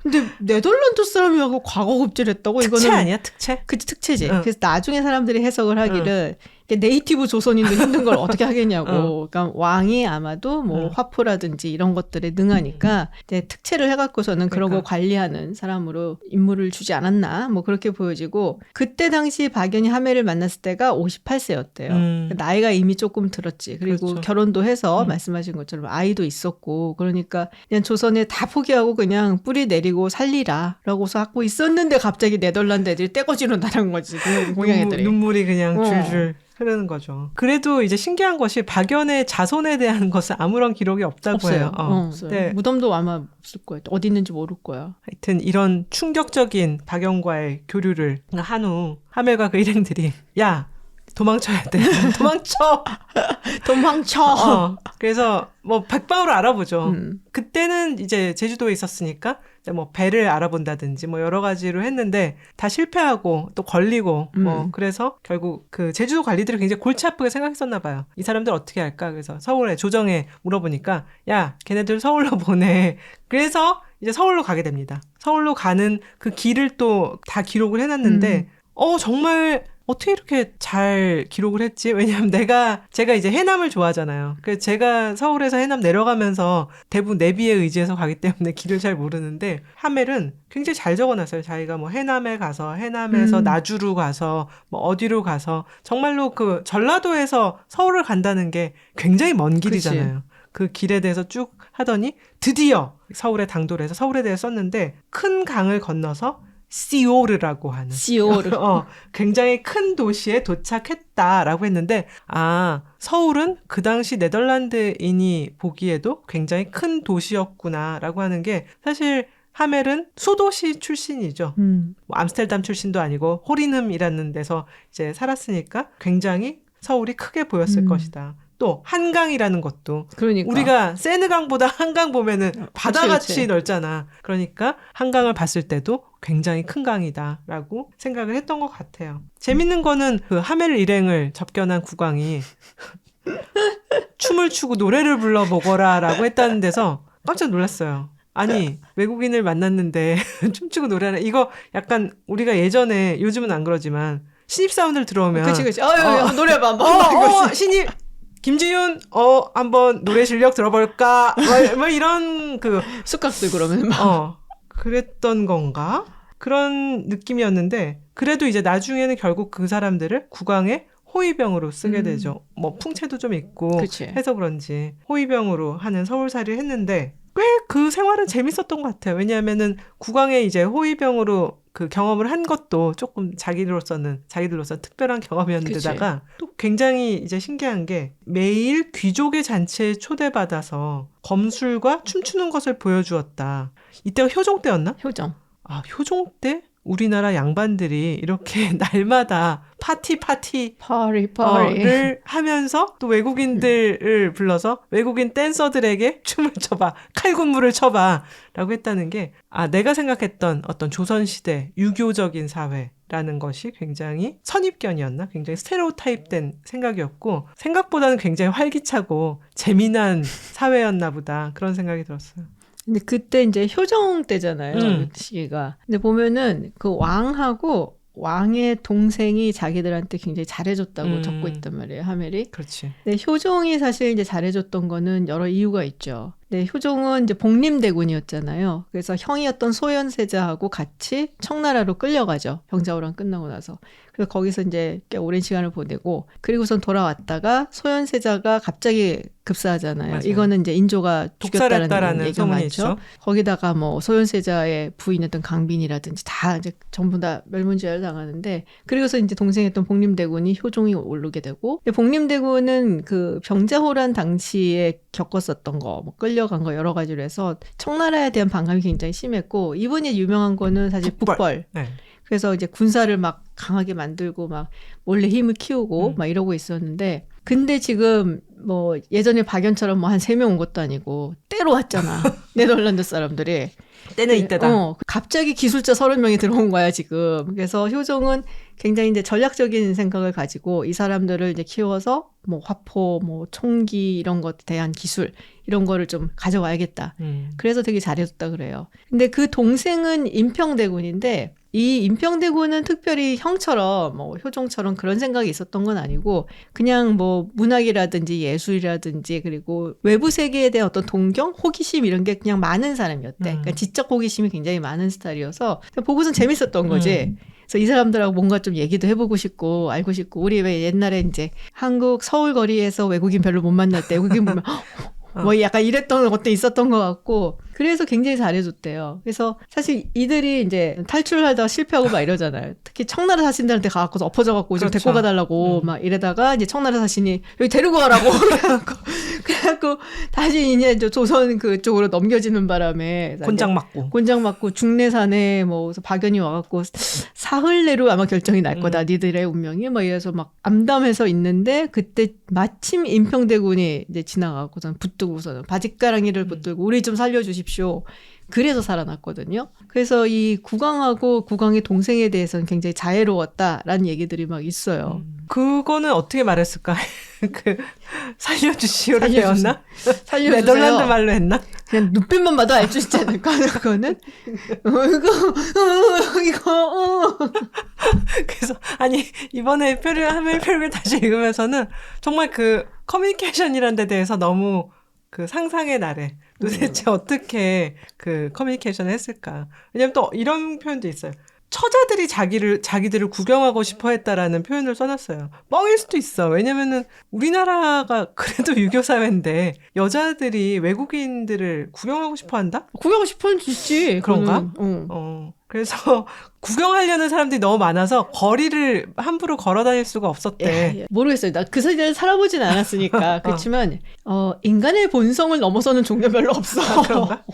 근데 네덜란드 사람이라고 과거 급제를 했다고 특채 이거는 아니야? 특채? 그치, 특채지. 그래서 나중에 사람들이 해석을 하기를 네이티브 조선인도 힘든 걸 어떻게 하겠냐고. 그러니까 왕이 아마도 뭐 화포라든지 이런 것들에 능하니까 이제 특채를 해갖고서는 그런 거 관리하는 사람으로 임무를 주지 않았나. 뭐 그렇게 보여지고 그때 당시 박연이 하멜을 만났을 때가 58세였대요. 나이가 이미 조금 들었지. 그리고 그렇죠. 결혼도 해서 말씀하신 것처럼 아이도 있었고 그러니까 그냥 조선에 다 포기하고 그냥 뿌리 내리고 살리라라고서 하고 있었는데 갑자기 네덜란드 애들이 떼거지로 나간 거지. 공양 애들이. 눈물이 그냥 줄줄 흐르는 거죠. 그래도 이제 신기한 것이 박연의 자손에 대한 것은 아무런 기록이 없다고 없어요. 해요. 없어요. 네. 무덤도 아마 없을 거예요. 어디 있는지 모를 거야. 하여튼 이런 충격적인 박연과의 교류를 한 후 하멜과 그 일행들이 야 도망쳐야 돼. 도망쳐. 그래서 뭐 백방으로 알아보죠. 그때는 이제 제주도에 있었으니까 뭐 배를 알아본다든지 뭐 여러 가지로 했는데 다 실패하고 또 걸리고 뭐 그래서 결국 그 제주도 관리들이 굉장히 골치 아프게 생각했었나 봐요. 이 사람들 어떻게 할까? 그래서 서울에 조정에 물어보니까 야 걔네들 서울로 보내. 그래서 이제 서울로 가게 됩니다. 서울로 가는 그 길을 또 다 기록을 해놨는데 정말 어떻게 이렇게 잘 기록을 했지? 왜냐하면 제가 이제 해남을 좋아하잖아요. 그래서 제가 서울에서 해남 내려가면서 대부분 내비에 의지해서 가기 때문에 길을 잘 모르는데 하멜은 굉장히 잘 적어놨어요. 자기가 뭐 해남에 가서 해남에서 나주로 가서 뭐 어디로 가서 정말로 그 전라도에서 서울을 간다는 게 굉장히 먼 길이잖아요. 그 길에 대해서 쭉 하더니 드디어 서울에 당도를 해서 서울에 대해 썼는데 큰 강을 건너서 시오르라고 하는 굉장히 큰 도시에 도착했다라고 했는데 서울은 그 당시 네덜란드인이 보기에도 굉장히 큰 도시였구나라고 하는 게 사실 하멜은 수도시 출신이죠. 뭐 암스테르담 출신도 아니고 호리눔이라는 데서 이제 살았으니까 굉장히 서울이 크게 보였을 것이다. 또 한강이라는 것도 그러니까. 우리가 세느강보다 한강 보면은 바다같이 넓잖아. 그러니까 한강을 봤을 때도 굉장히 큰 강이다라고 생각을 했던 것 같아요. 재밌는 거는 그 하멜 일행을 접견한 국왕이 춤을 추고 노래를 불러보거라라고 했다는 데서 깜짝 놀랐어요. 아니 외국인을 만났는데 춤추고 노래하는 이거 약간 우리가 예전에 요즘은 안 그러지만 신입사원들 들어오면 그치 노래해봐 한번 신입 김지윤 한번 노래 실력 들어볼까 뭐 이런 그 쑥갓들 그러면 그랬던 건가 그런 느낌이었는데 그래도 이제 나중에는 결국 그 사람들을 국왕의 호위병으로 쓰게 되죠. 뭐 풍채도 좀 있고 그치. 해서 그런지 호위병으로 하는 서울살이를 했는데 꽤 그 생활은 재밌었던 것 같아요. 왜냐하면은 국왕의 이제 호위병으로 그 경험을 한 것도 조금 자기들로서는 특별한 경험이었는데다가 또 굉장히 이제 신기한 게 매일 귀족의 잔치에 초대받아서 검술과 춤추는 것을 보여주었다. 이때가 효종 때였나? 효정. 아, 효종 때 우리나라 양반들이 이렇게 날마다 파티를 하면서 또 외국인들을 불러서 외국인 댄서들에게 춤을 춰봐, 칼군무를 쳐봐 라고 했다는 게, 아, 내가 생각했던 어떤 조선시대 유교적인 사회라는 것이 굉장히 선입견이었나? 굉장히 스테레오타입된 생각이었고, 생각보다는 굉장히 활기차고 재미난 사회였나 보다, 그런 생각이 들었어요. 근데 그때 이제 효정 때잖아요. 그 시기가. 근데 보면은 그 왕하고 왕의 동생이 자기들한테 굉장히 잘해줬다고 적고 있단 말이에요, 하멜이. 그렇지. 근데 효종이 사실 이제 잘해줬던 거는 여러 이유가 있죠. 네, 효종은 이제 복림대군이었잖아요. 그래서 형이었던 소현세자하고 같이 청나라로 끌려가죠. 병자호란 끝나고 나서. 그래서 거기서 이제 꽤 오랜 시간을 보내고, 그리고선 돌아왔다가 소현세자가 갑자기 급사하잖아요. 맞아요. 이거는 이제 인조가 죽였다라는 얘기가 많죠. 있죠. 거기다가 뭐 소현세자의 부인이었던 강빈이라든지 다 이제 전부 다 멸문지화를 당하는데, 그리고서 이제 동생이었던 복림대군이 효종이 오르게 되고, 복림대군은 그 병자호란 당시에 겪었었던 거, 뭐 끌려간 거 여러 가지로 해서 청나라에 대한 반감이 굉장히 심했고, 이분이 유명한 거는 사실 북벌. 네. 그래서 이제 군사를 막 강하게 만들고 막 몰래 힘을 키우고 막 이러고 있었는데, 근데 지금 뭐 예전에 박연처럼 뭐 한 3명 온 것도 아니고 때로 왔잖아. 네덜란드 사람들이. 때는 이때다. 갑자기 기술자 30명이 들어온 거야, 지금. 그래서 효종은 굉장히 이제 전략적인 생각을 가지고 이 사람들을 이제 키워서 뭐 화포, 뭐 총기 이런 것에 대한 기술 이런 거를 좀 가져와야겠다. 그래서 되게 잘해줬다 그래요. 근데 그 동생은 임평대군인데, 이 임평대군은 특별히 형처럼 뭐 효종처럼 그런 생각이 있었던 건 아니고, 그냥 뭐 문학이라든지 예술이라든지 그리고 외부 세계에 대한 어떤 동경, 호기심 이런 게 그냥 많은 사람이었대. 그러니까 지적 호기심이 굉장히 많은 스타일이어서 보고선 재밌었던 거지. 그래서 이 사람들하고 뭔가 좀 얘기도 해보고 싶고 알고 싶고, 우리 왜 옛날에 이제 한국 서울 거리에서 외국인 별로 못 만날 때 외국인 보면 뭐 약간 이랬던 것도 있었던 것 같고, 그래서 굉장히 잘해줬대요. 그래서 사실 이들이 이제 탈출하다가 실패하고 막 이러잖아요. 특히 청나라 사신들한테 가갖고서 엎어져갖고 좀 데리고 가달라고 막 이러다가 이제 청나라 사신이 여기 데리고 가라고 그래갖고 다시 이제 조선 그쪽으로 넘겨지는 바람에 곤장 맞고 중내산에 뭐 박연이 와갖고 사흘 내로 아마 결정이 날 거다. 니들의 운명이 막 이래서 막 암담해서 있는데, 그때 마침 임평대군이 이제 지나가고선 붙들고서는 바짓가랑이를 붙들고 우리 좀 살려주십시오. 그래서 살아났거든요. 그래서 이 국왕하고 국왕의 동생에 대해서는 굉장히 자애로웠다라는 얘기들이 막 있어요. 그거는 어떻게 말했을까? 살려주시오를 배웠나? 살려주세요. 네덜란드 말로 했나? 그냥 눈빛만 봐도 알 수 있지 않을까? 그거는 이거. 그래서 아니 이번에 하멜표를 다시 읽으면서는 정말 그 커뮤니케이션이라는 데 대해서 너무 그 상상의 나래. 도대체 어떻게 그 커뮤니케이션을 했을까? 왜냐면 또 이런 표현도 있어요. 처자들이 자기들을 구경하고 싶어 했다라는 표현을 써놨어요. 뻥일 수도 있어. 왜냐면은 우리나라가 그래도 유교사회인데 여자들이 외국인들을 구경하고 싶어 한다? 구경하고 싶어 했지. 그런가? 그래서 구경하려는 사람들이 너무 많아서 거리를 함부로 걸어 다닐 수가 없었대. 모르겠어요. 나 그 세대를 살아보진 않았으니까. 그렇지만 인간의 본성을 넘어서는 종류 별로 없어. 아, 그런가?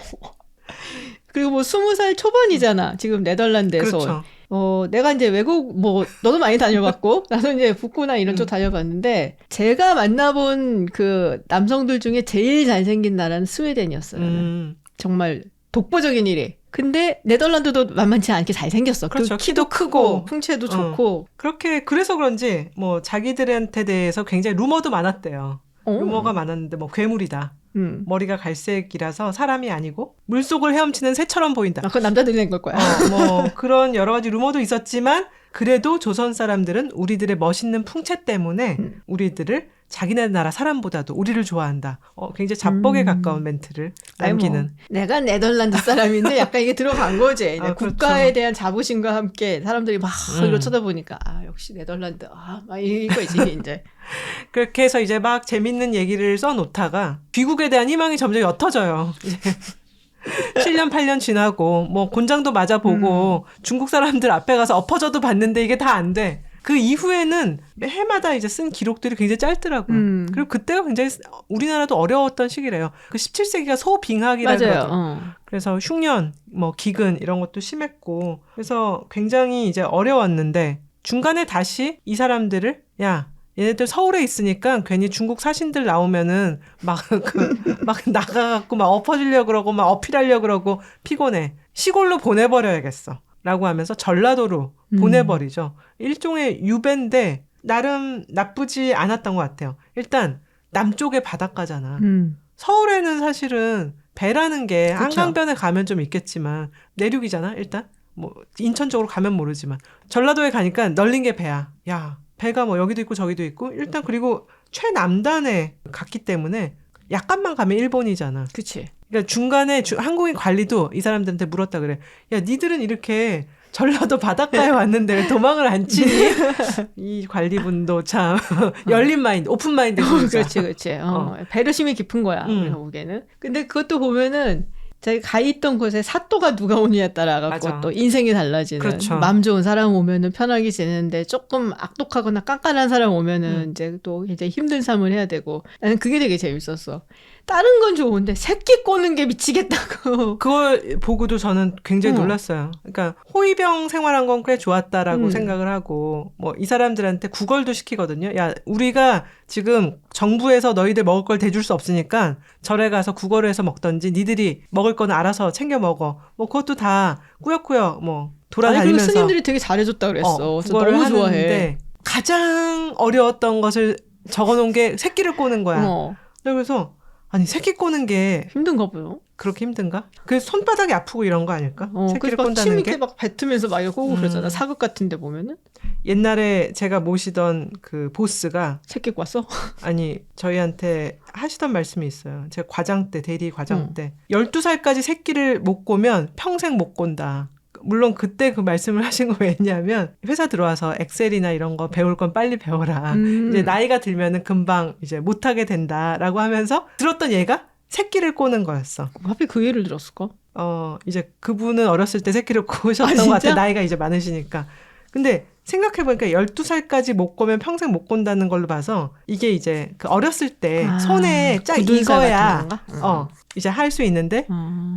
그리고 뭐 20살 초반이잖아. 지금 네덜란드에서. 그렇죠. 내가 이제 외국, 뭐, 너도 많이 다녀봤고, 나도 이제 북구나 이런 쪽 다녀봤는데, 제가 만나본 그 남성들 중에 제일 잘생긴 나라는 스웨덴이었어요. 정말 독보적인 일이. 근데 네덜란드도 만만치 않게 잘생겼어. 그렇죠. 키도 크고, 풍채도 좋고. 그래서 그런지, 뭐, 자기들한테 대해서 굉장히 루머도 많았대요. 루머가 많았는데, 뭐, 괴물이다. 머리가 갈색이라서 사람이 아니고 물속을 헤엄치는 새처럼 보인다. 그건 남자들이 낸 걸 거야. 뭐 그런 여러 가지 루머도 있었지만, 그래도 조선 사람들은 우리들의 멋있는 풍채 때문에 우리들을 자기네 나라 사람보다도 우리를 좋아한다. 굉장히 자뻑에 가까운 멘트를 남기는. 뭐, 내가 네덜란드 사람인데 약간 이게 들어간 거지. 그렇죠. 국가에 대한 자부심과 함께 사람들이 막 이걸 쳐다보니까 역시 네덜란드 막 이거지 이제. 그렇게 해서 이제 막 재밌는 얘기를 써놓다가 귀국에 대한 희망이 점점 옅어져요. 이제 7년 8년 지나고 뭐 곤장도 맞아보고 중국 사람들 앞에 가서 엎어져도 봤는데 이게 다 안 돼. 그 이후에는 해마다 이제 쓴 기록들이 굉장히 짧더라고요. 그리고 그때가 굉장히 우리나라도 어려웠던 시기래요. 그 17세기가 소빙하기라는 거죠. 그래서 흉년, 뭐 기근 이런 것도 심했고 그래서 굉장히 이제 어려웠는데 중간에 다시 이 사람들을 야 얘네들 서울에 있으니까 괜히 중국 사신들 나오면은 막 나가갖고 막 엎어지려고 그러고 막 어필하려고 그러고 피곤해. 시골로 보내버려야겠어. 라고 하면서 전라도로 보내버리죠. 일종의 유배인데 나름 나쁘지 않았던 것 같아요. 일단 남쪽의 바닷가잖아. 서울에는 사실은 배라는 게 그쵸. 한강변에 가면 좀 있겠지만 내륙이잖아 일단. 뭐 인천 쪽으로 가면 모르지만 전라도에 가니까 널린 게 배야. 야 배가 뭐 여기도 있고 저기도 있고 일단 그리고 최남단에 갔기 때문에 약간만 가면 일본이잖아. 그치. 그러니까 중간에 한국인 관리도 이 사람들한테 물었다 그래. 야 니들은 이렇게 전라도 바닷가에 왔는데 왜 도망을 안 치니? 이 관리분도 참 열린 마인드, 오픈 마인드. 그렇지. 배려심이 깊은 거야 우리가 보기에는. 근데 그것도 보면은 자기가 가 있던 곳에 사또가 누가 오느냐에 따라 갖고 또 인생이 달라지는. 그렇죠. 마음 좋은 사람 오면은 편하게 지내는데 조금 악독하거나 깐깐한 사람 오면은 이제 또 이제 힘든 삶을 해야 되고. 나는 그게 되게 재밌었어. 다른 건 좋은데 새끼 꼬는 게 미치겠다고. 그걸 보고도 저는 굉장히 놀랐어요. 그러니까 호위병 생활한 건 꽤 좋았다라고 생각을 하고 뭐 이 사람들한테 구걸도 시키거든요. 야 우리가 지금 정부에서 너희들 먹을 걸 대줄 수 없으니까 절에 가서 구걸을 해서 먹던지 니들이 먹을 거는 알아서 챙겨 먹어. 뭐 그것도 다 꾸역꾸역 뭐 돌아다니면서. 아니, 스님들이 되게 잘해줬다 그랬어. 구걸을 너무 하는데 좋아해. 가장 어려웠던 것을 적어놓은 게 새끼를 꼬는 거야. 그래서 아니 새끼 꼬는 게 힘든가 봐요. 그렇게 힘든가? 그 손바닥이 아프고 이런 거 아닐까? 새끼를 꼰다는 침 게? 이렇게 막 뱉으면서 막 이러고 그러잖아. 사극 같은데 보면은. 옛날에 제가 모시던 그 보스가 새끼 꽈어? 아니 저희한테 하시던 말씀이 있어요. 제가 과장 때 대리 과장 때 12살까지 새끼를 못 꼬면 평생 못 꼰다. 물론 그때 그 말씀을 하신 거 왜냐면 회사 들어와서 엑셀이나 이런 거 배울 건 빨리 배워라. 이제 나이가 들면은 금방 이제 못하게 된다라고 하면서 들었던 얘가 새끼를 꼬는 거였어. 하필 그 예를 들었을까? 이제 그분은 어렸을 때 새끼를 꼬셨던 것 같아. 나이가 이제 많으시니까. 근데 생각해보니까 12살까지 못 꼬면 평생 못 꼰다는 걸로 봐서 이게 이제 그 어렸을 때 손에 쫙 익어야 이제 할 수 있는데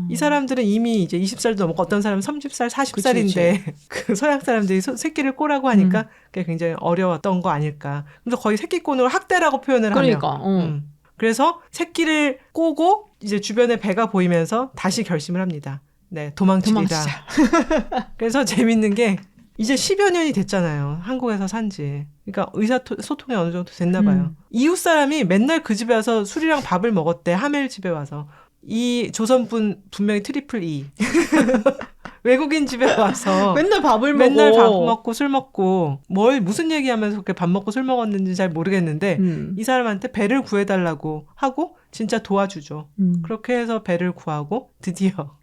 이 사람들은 이미 이제 20살도 넘고 어떤 사람은 30살, 40살인데 그 서양 사람들이 새끼를 꼬라고 하니까 그게 굉장히 어려웠던 거 아닐까. 그래서 거의 새끼 꼬는 걸 학대라고 표현을 하면. 그래서 새끼를 꼬고 이제 주변에 배가 보이면서 다시 결심을 합니다. 네, 도망치리라. 그래서 재밌는 게 이제 10여 년이 됐잖아요. 한국에서 산지. 그러니까 의사소통이 어느 정도 됐나 봐요. 이웃 사람이 맨날 그 집에 와서 술이랑 밥을 먹었대. 하멜 집에 와서. 이 조선분 분명히 트리플 E. 외국인 집에 와서 맨날 밥 먹고 술 먹고 무슨 얘기하면서 그렇게 밥 먹고 술 먹었는지 잘 모르겠는데 이 사람한테 배를 구해달라고 하고 진짜 도와주죠. 그렇게 해서 배를 구하고 드디어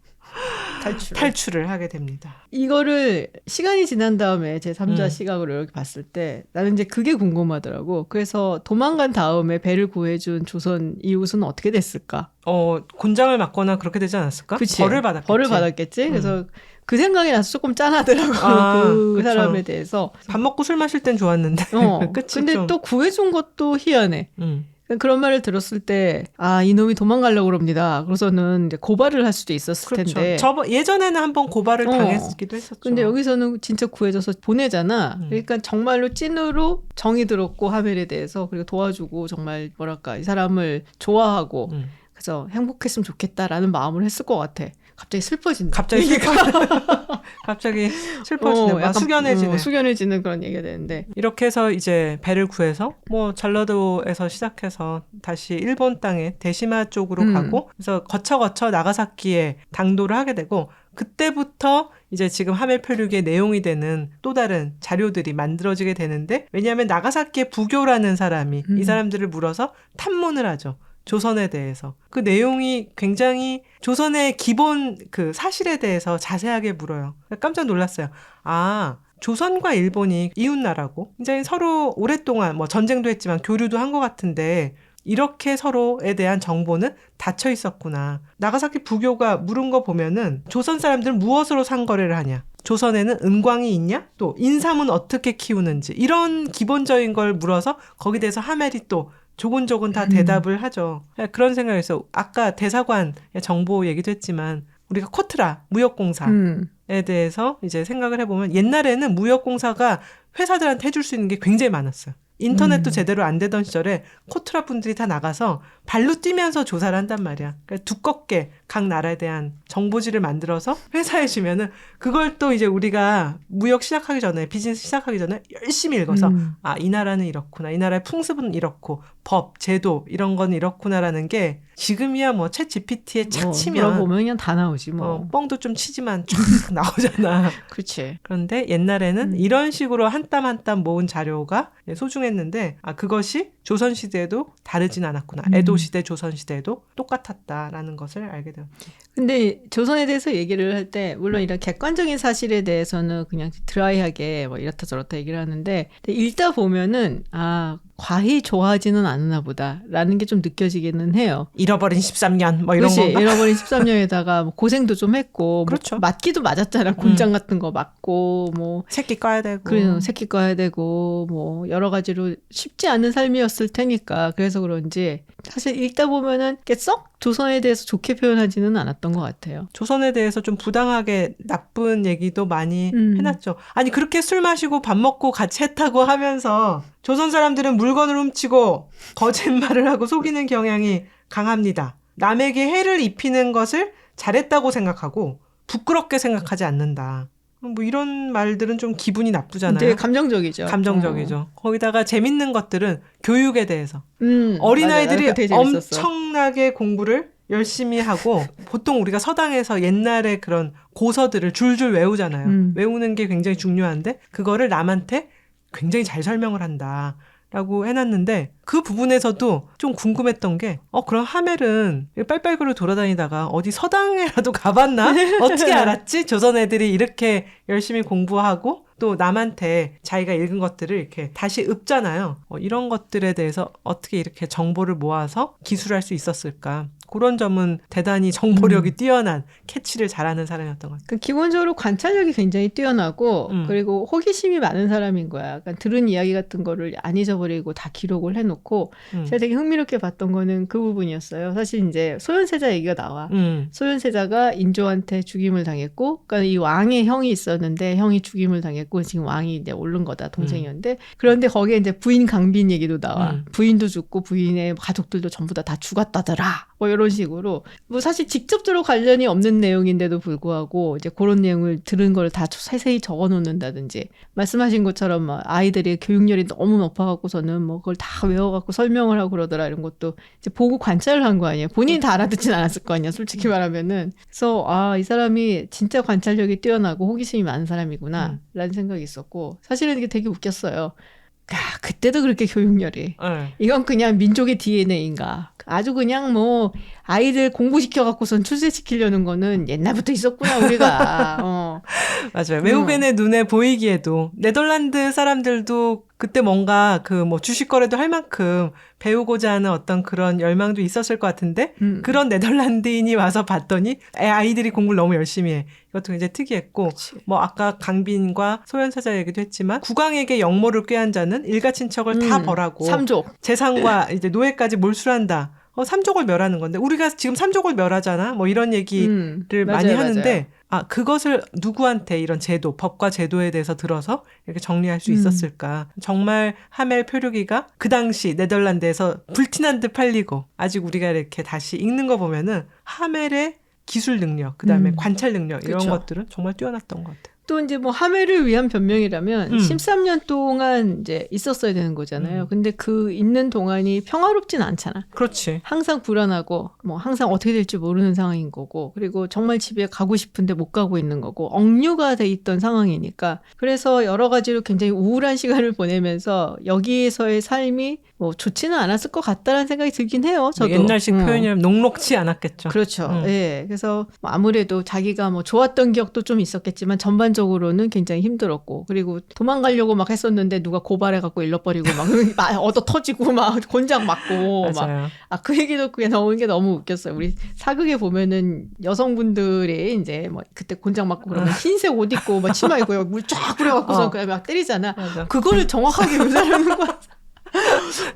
탈출을 하게 됩니다. 이거를 시간이 지난 다음에 제 3자 시각으로 이렇게 봤을 때 나는 이제 그게 궁금하더라고. 그래서 도망간 다음에 배를 구해준 조선 이웃은 어떻게 됐을까? 곤장을 맞거나 그렇게 되지 않았을까? 그치? 벌을 받았겠지. 그래서 그 생각이 나서 조금 짠하더라고. 그 사람에 대해서. 밥 먹고 술 마실 땐 좋았는데. 끝이 근데 또 구해준 것도 희한해. 그런 말을 들었을 때 이놈이 도망가려고 그럽니다. 그래서는 이제 고발을 할 수도 있었을 텐데. 예전에는 한번 고발을 당했기도 했었죠. 근데 여기서는 진짜 구해줘서 보내잖아. 그러니까 정말로 찐으로 정이 들었고 하멜에 대해서 그리고 도와주고 정말 뭐랄까 이 사람을 좋아하고 그래서 행복했으면 좋겠다라는 마음을 했을 것 같아. 갑자기 슬퍼진다. 갑자기 슬퍼지네. 막 숙연해지네. 숙연해지는 그런 얘기가 되는데. 이렇게 해서 이제 배를 구해서 뭐 전라도에서 시작해서 다시 일본 땅에 대시마 쪽으로 가고 그래서 거쳐 나가사키에 당도를 하게 되고 그때부터 이제 지금 하멜 표류기의 내용이 되는 또 다른 자료들이 만들어지게 되는데 왜냐하면 나가사키의 부교라는 사람이 이 사람들을 물어서 탐문을 하죠. 조선에 대해서. 그 내용이 굉장히 조선의 기본 그 사실에 대해서 자세하게 물어요. 깜짝 놀랐어요. 아, 조선과 일본이 이웃나라고 굉장히 서로 오랫동안 뭐 전쟁도 했지만 교류도 한 것 같은데 이렇게 서로에 대한 정보는 닫혀 있었구나. 나가사키 부교가 물은 거 보면은 조선 사람들은 무엇으로 상거래를 하냐? 조선에는 은광이 있냐? 또 인삼은 어떻게 키우는지 이런 기본적인 걸 물어서 거기에 대해서 하멜이 또 조곤조곤 다 대답을 하죠. 그런 생각에서 아까 대사관 정보 얘기도 했지만 우리가 코트라 무역공사에 대해서 이제 생각을 해보면 옛날에는 무역공사가 회사들한테 해줄 수 있는 게 굉장히 많았어요. 인터넷도 제대로 안 되던 시절에 코트라 분들이 다 나가서 발로 뛰면서 조사를 한단 말이야. 그러니까 두껍게 각 나라에 대한 정보지를 만들어서 회사에 주면은 그걸 또 이제 우리가 무역 시작하기 전에 비즈니스 시작하기 전에 열심히 읽어서 아, 이 나라는 이렇구나. 이 나라의 풍습은 이렇고 법, 제도 이런 건 이렇구나라는 게 지금이야 뭐 챗 GPT에 착 치면 물어보면 그냥 다 나오지 뭐. 뻥도 좀 치지만 쫙 나오잖아. 그렇지. 그런데 옛날에는 이런 식으로 한 땀 한 땀 모은 자료가 소중했는데 아 그것이 조선시대에도 다르진 않았구나. 에도시대, 조선시대에도 똑같았다라는 것을 알게 되었죠. 근데 조선에 대해서 얘기를 할 때 물론 이런 객관적인 사실에 대해서는 그냥 드라이하게 뭐 이렇다 저렇다 얘기를 하는데 읽다 보면은 아 과히 좋아하지는 않나 보다라는 게 좀 느껴지기는 해요. 잃어버린 13년 뭐 이런 건가? 잃어버린 13년에다가 뭐 고생도 좀 했고 그렇죠. 뭐 맞기도 맞았잖아. 곤장 같은 거 맞고 뭐 새끼 꺼야 되고 그래 새끼 꺼야 되고 뭐 여러 가지로 쉽지 않은 삶이었을 테니까 그래서 그런지 사실 읽다 보면은 썩 조선에 대해서 좋게 표현하지는 않았던 것 같아요. 조선에 대해서 좀 부당하게 나쁜 얘기도 많이 해놨죠. 아니 그렇게 술 마시고 밥 먹고 같이 했다고 하면서 조선 사람들은 물건을 훔치고 거짓말을 하고 속이는 경향이 강합니다. 남에게 해를 입히는 것을 잘했다고 생각하고 부끄럽게 생각하지 않는다. 뭐 이런 말들은 좀 기분이 나쁘잖아요. 되게 감정적이죠. 감정적이죠. 거기다가 재밌는 것들은 교육에 대해서 어린아이들이 엄청나게 공부를 열심히 하고 보통 우리가 서당에서 옛날에 그런 고서들을 줄줄 외우잖아요. 외우는 게 굉장히 중요한데 그거를 남한테 굉장히 잘 설명을 한다. 라고 해놨는데 그 부분에서도 좀 궁금했던 게 그럼 하멜은 빨빨그로 돌아다니다가 어디 서당에라도 가봤나? 어떻게 알았지? 조선 애들이 이렇게 열심히 공부하고 또 남한테 자기가 읽은 것들을 이렇게 다시 읊잖아요. 이런 것들에 대해서 어떻게 이렇게 정보를 모아서 기술할 수 있었을까? 그런 점은 대단히 정보력이 뛰어난 캐치를 잘하는 사람이었던 것 같아요. 기본적으로 관찰력이 굉장히 뛰어나고 그리고 호기심이 많은 사람인 거야. 그러니까 들은 이야기 같은 거를 안 잊어버리고 다 기록을 해놓고 제가 되게 흥미롭게 봤던 거는 그 부분이었어요. 사실 이제 소현세자 얘기가 나와. 소현세자가 인조한테 죽임을 당했고 그러니까 이 왕의 형이 있었는데 형이 죽임을 당했고 지금 왕이 이제 오른 거다 동생이었는데 그런데 거기에 이제 부인 강빈 얘기도 나와. 부인도 죽고 부인의 가족들도 전부 다 죽었다더라. 뭐 이런 식으로 뭐 사실 직접적으로 관련이 없는 내용인데도 불구하고 이제 그런 내용을 들은 걸 다 세세히 적어 놓는다든지 말씀하신 것처럼 막 아이들이 교육열이 너무 높아갖고서는 뭐 그걸 다 외워갖고 설명을 하고 그러더라 이런 것도 이제 보고 관찰을 한 거 아니에요. 본인이 다 알아듣진 않았을 거 아니야. 솔직히 말하면은. 그래서 아, 이 사람이 진짜 관찰력이 뛰어나고 호기심이 많은 사람이구나 라는 생각이 있었고 사실은 이게 되게 웃겼어요. 그때도 그렇게 교육열이. 이건 그냥 민족의 DNA인가. 아주 그냥 뭐 아이들 공부시켜갖고선 출세시키려는 거는 옛날부터 있었구나 우리가. 맞아요. 외국인의 눈에 보이기에도 네덜란드 사람들도 그때 뭔가 그 뭐 주식 거래도 할 만큼 배우고자 하는 어떤 그런 열망도 있었을 것 같은데 그런 네덜란드인이 와서 봤더니 아이들이 공부를 너무 열심히 해. 이것도 굉장히 특이했고 그치. 뭐 아까 강빈과 소현사자 얘기도 했지만 국왕에게 역모를 꾀한 자는 일가 친척을 다 벌하고 삼족 재산과 이제 노예까지 몰수한다. 삼족을 멸하는 건데 우리가 지금 삼족을 멸하잖아. 뭐 이런 얘기를 많이 하는데 맞아요. 그것을 누구한테 이런 제도, 법과 제도에 대해서 들어서 이렇게 정리할 수 있었을까. 정말 하멜 표류기가 그 당시 네덜란드에서 불티난 듯 팔리고 아직 우리가 이렇게 다시 읽는 거 보면은 하멜의 기술 능력, 그다음에 음. 관찰 능력 이런 그쵸. 것들은 정말 뛰어났던 것 같아요. 또 이제 뭐 하멜을 위한 변명이라면 13년 동안 이제 있었어야 되는 거잖아요. 근데 그 있는 동안이 평화롭진 않잖아. 그렇지. 항상 불안하고 뭐 항상 어떻게 될지 모르는 상황인 거고, 그리고 정말 집에 가고 싶은데 못 가고 있는 거고, 억류가 돼 있던 상황이니까. 그래서 여러 가지로 굉장히 우울한 시간을 보내면서 여기에서의 삶이 뭐 좋지는 않았을 것 같다라는 생각이 들긴 해요. 저도. 옛날식 표현이라면 녹록지 않았겠죠. 그렇죠. 예. 그래서 뭐 아무래도 자기가 뭐 좋았던 기억도 좀 있었겠지만 전반적으로는 굉장히 힘들었고, 그리고 도망가려고 막 했었는데 누가 고발해갖고 일러버리고 막 얻어 터지고 막 곤장 맞고 맞아요. 막 그 얘기도 그게 나오는 게 너무 웃겼어요. 우리 사극에 보면은 여성분들이 이제 뭐 그때 곤장 맞고 그러면 흰색 옷 입고 막 치마 입고 물 쫙 뿌려갖고서 그냥 막 때리잖아. 맞아. 그거를 정확하게 묘사하는 거야.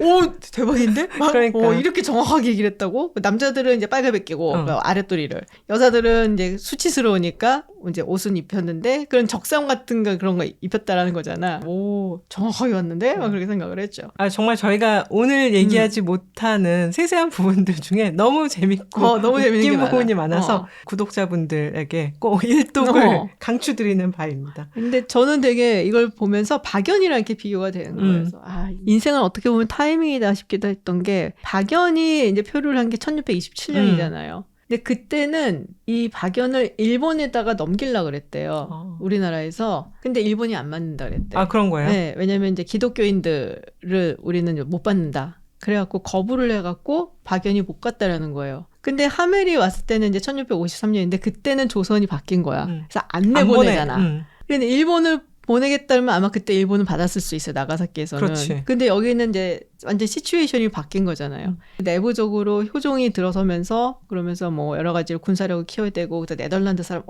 오, 대박인데? 막, 그러니까. 이렇게 정확하게 얘기를 했다고? 남자들은 이제 빨갛게 끼고, 어. 아랫도리를. 여자들은 이제 수치스러우니까 이제 옷은 입혔는데, 그런 적상 같은 거 그런 거 입혔다라는 거잖아. 오, 정확하게 왔는데? 막 그렇게 생각을 했죠. 아, 정말 저희가 오늘 얘기하지 못하는 세세한 부분들 중에 너무 재밌고 너무 재밌는 웃긴 게 부분이 많아. 많아서 구독자분들에게 꼭 일독을 강추드리는 바입니다. 근데 저는 되게 이걸 보면서 박연이랑 이렇게 비교가 되는 거예요. 그래서 인생은 어떻게 보면 타이밍이다 싶기도 했던 게, 박연이 이제 표류를 한 게 1627년이잖아요. 근데 그때는 이 박연을 일본에다가 넘기려고 그랬대요. 우리나라에서. 근데 일본이 안 받는다 그랬대. 아, 그런 거예요? 네, 왜냐면 이제 기독교인들을 우리는 못 받는다. 그래갖고 거부를 해갖고 박연이 못 갔다라는 거예요. 근데 하멜이 왔을 때는 이제 1653년인데 그때는 조선이 바뀐 거야. 그래서 안 내보내잖아. 근데 일본을 보내겠다면 아마 그때 일본은 받았을 수 있어요. 나가사키에서는. 그렇지. 근데 여기는 이제 완전 시츄에이션이 바뀐 거잖아요. 내부적으로 효종이 들어서면서 그러면서 뭐 여러 가지로 군사력을 키워야 되고, 그때 네덜란드 사람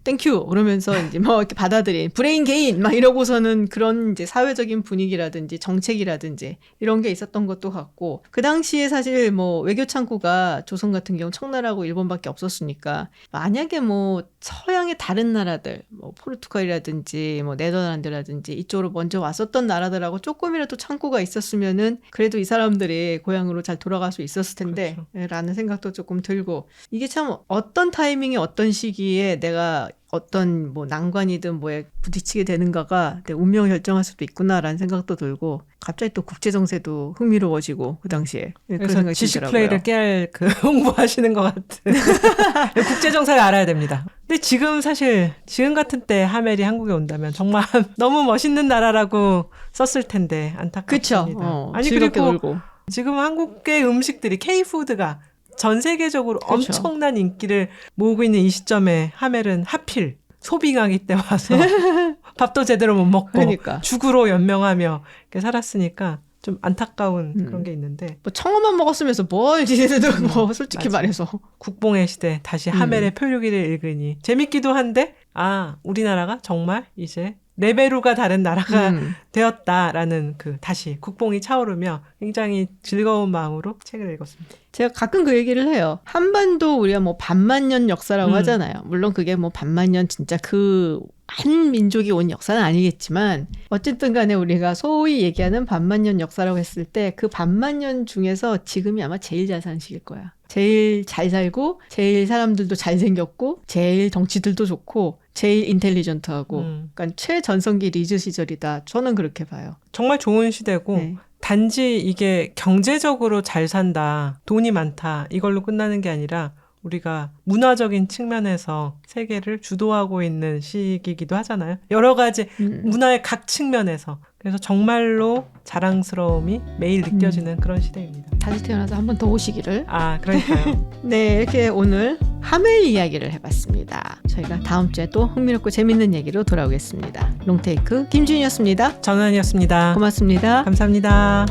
땡큐 그러면서 이제 뭐 이렇게 받아들인 브레인 게인 막 이러고서는 그런 이제 사회적인 분위기라든지 정책이라든지 이런 게 있었던 것도 같고, 그 당시에 사실 뭐 외교 창구가 조선 같은 경우 청나라하고 일본밖에 없었으니까, 만약에 뭐 서양의 다른 나라들 뭐 포르투갈이라든지 뭐 네덜란드라든지 이쪽으로 먼저 왔었던 나라들하고 조금이라도 창구가 있었으면은 그래도 이 사람들이 고향으로 잘 돌아갈 수 있었을 텐데, 그렇죠. 라는 생각도 조금 들고, 이게 참 어떤 타이밍에 어떤 시기에 내가 어떤 뭐 난관이든 뭐에 부딪히게 되는가가 내 운명을 결정할 수도 있구나라는 생각도 들고, 갑자기 또 국제정세도 흥미로워지고 그 당시에. 그래서 지식 플레이를 깨알 홍보하시는 것 같은. 국제정세를 알아야 됩니다. 근데 지금 같은 때 하멜이 한국에 온다면 정말 너무 멋있는 나라라고 썼을 텐데 안타깝습니다. 그렇죠. 아니 그리고 놀고. 지금 한국의 음식들이 K푸드가 전 세계적으로 그렇죠. 엄청난 인기를 모으고 있는 이 시점에 하멜은 하필 소빙하기 때 와서 밥도 제대로 못 먹고 그러니까. 죽으로 연명하며 이렇게 살았으니까 좀 안타까운 그런 게 있는데, 뭐 청어만 먹었으면서 뭘 지내도 뭐 솔직히 맞아. 말해서 국뽕의 시대 다시 하멜의 표류기를 읽으니 재밌기도 한데, 우리나라가 정말 이제 레벨루가 다른 나라가 되었다라는 다시 국뽕이 차오르며 굉장히 즐거운 마음으로 책을 읽었습니다. 제가 가끔 그 얘기를 해요. 한반도 우리가 뭐 반만년 역사라고 하잖아요. 물론 그게 뭐 반만년 진짜 한 민족이 온 역사는 아니겠지만, 어쨌든 간에 우리가 소위 얘기하는 반만년 역사라고 했을 때 그 반만년 중에서 지금이 아마 제일 잘 사는 시기일 거야. 제일 잘 살고, 제일 사람들도 잘생겼고, 제일 덩치들도 좋고, 제일 인텔리전트하고, 그러니까 최전성기 리즈 시절이다. 저는 그렇게 봐요. 정말 좋은 시대고, 네. 단지 이게 경제적으로 잘 산다, 돈이 많다, 이걸로 끝나는 게 아니라 우리가 문화적인 측면에서 세계를 주도하고 있는 시기이기도 하잖아요. 여러 가지 문화의 각 측면에서. 그래서 정말로 자랑스러움이 매일 느껴지는 그런 시대입니다. 다시 태어나서 한 번 더 오시기를. 그러니까요. 네, 이렇게 오늘 하멜 이야기를 해봤습니다. 저희가 다음 주에 또 흥미롭고 재밌는 얘기로 돌아오겠습니다. 롱테이크 김주인이었습니다. 정은이었습니다. 고맙습니다. 감사합니다.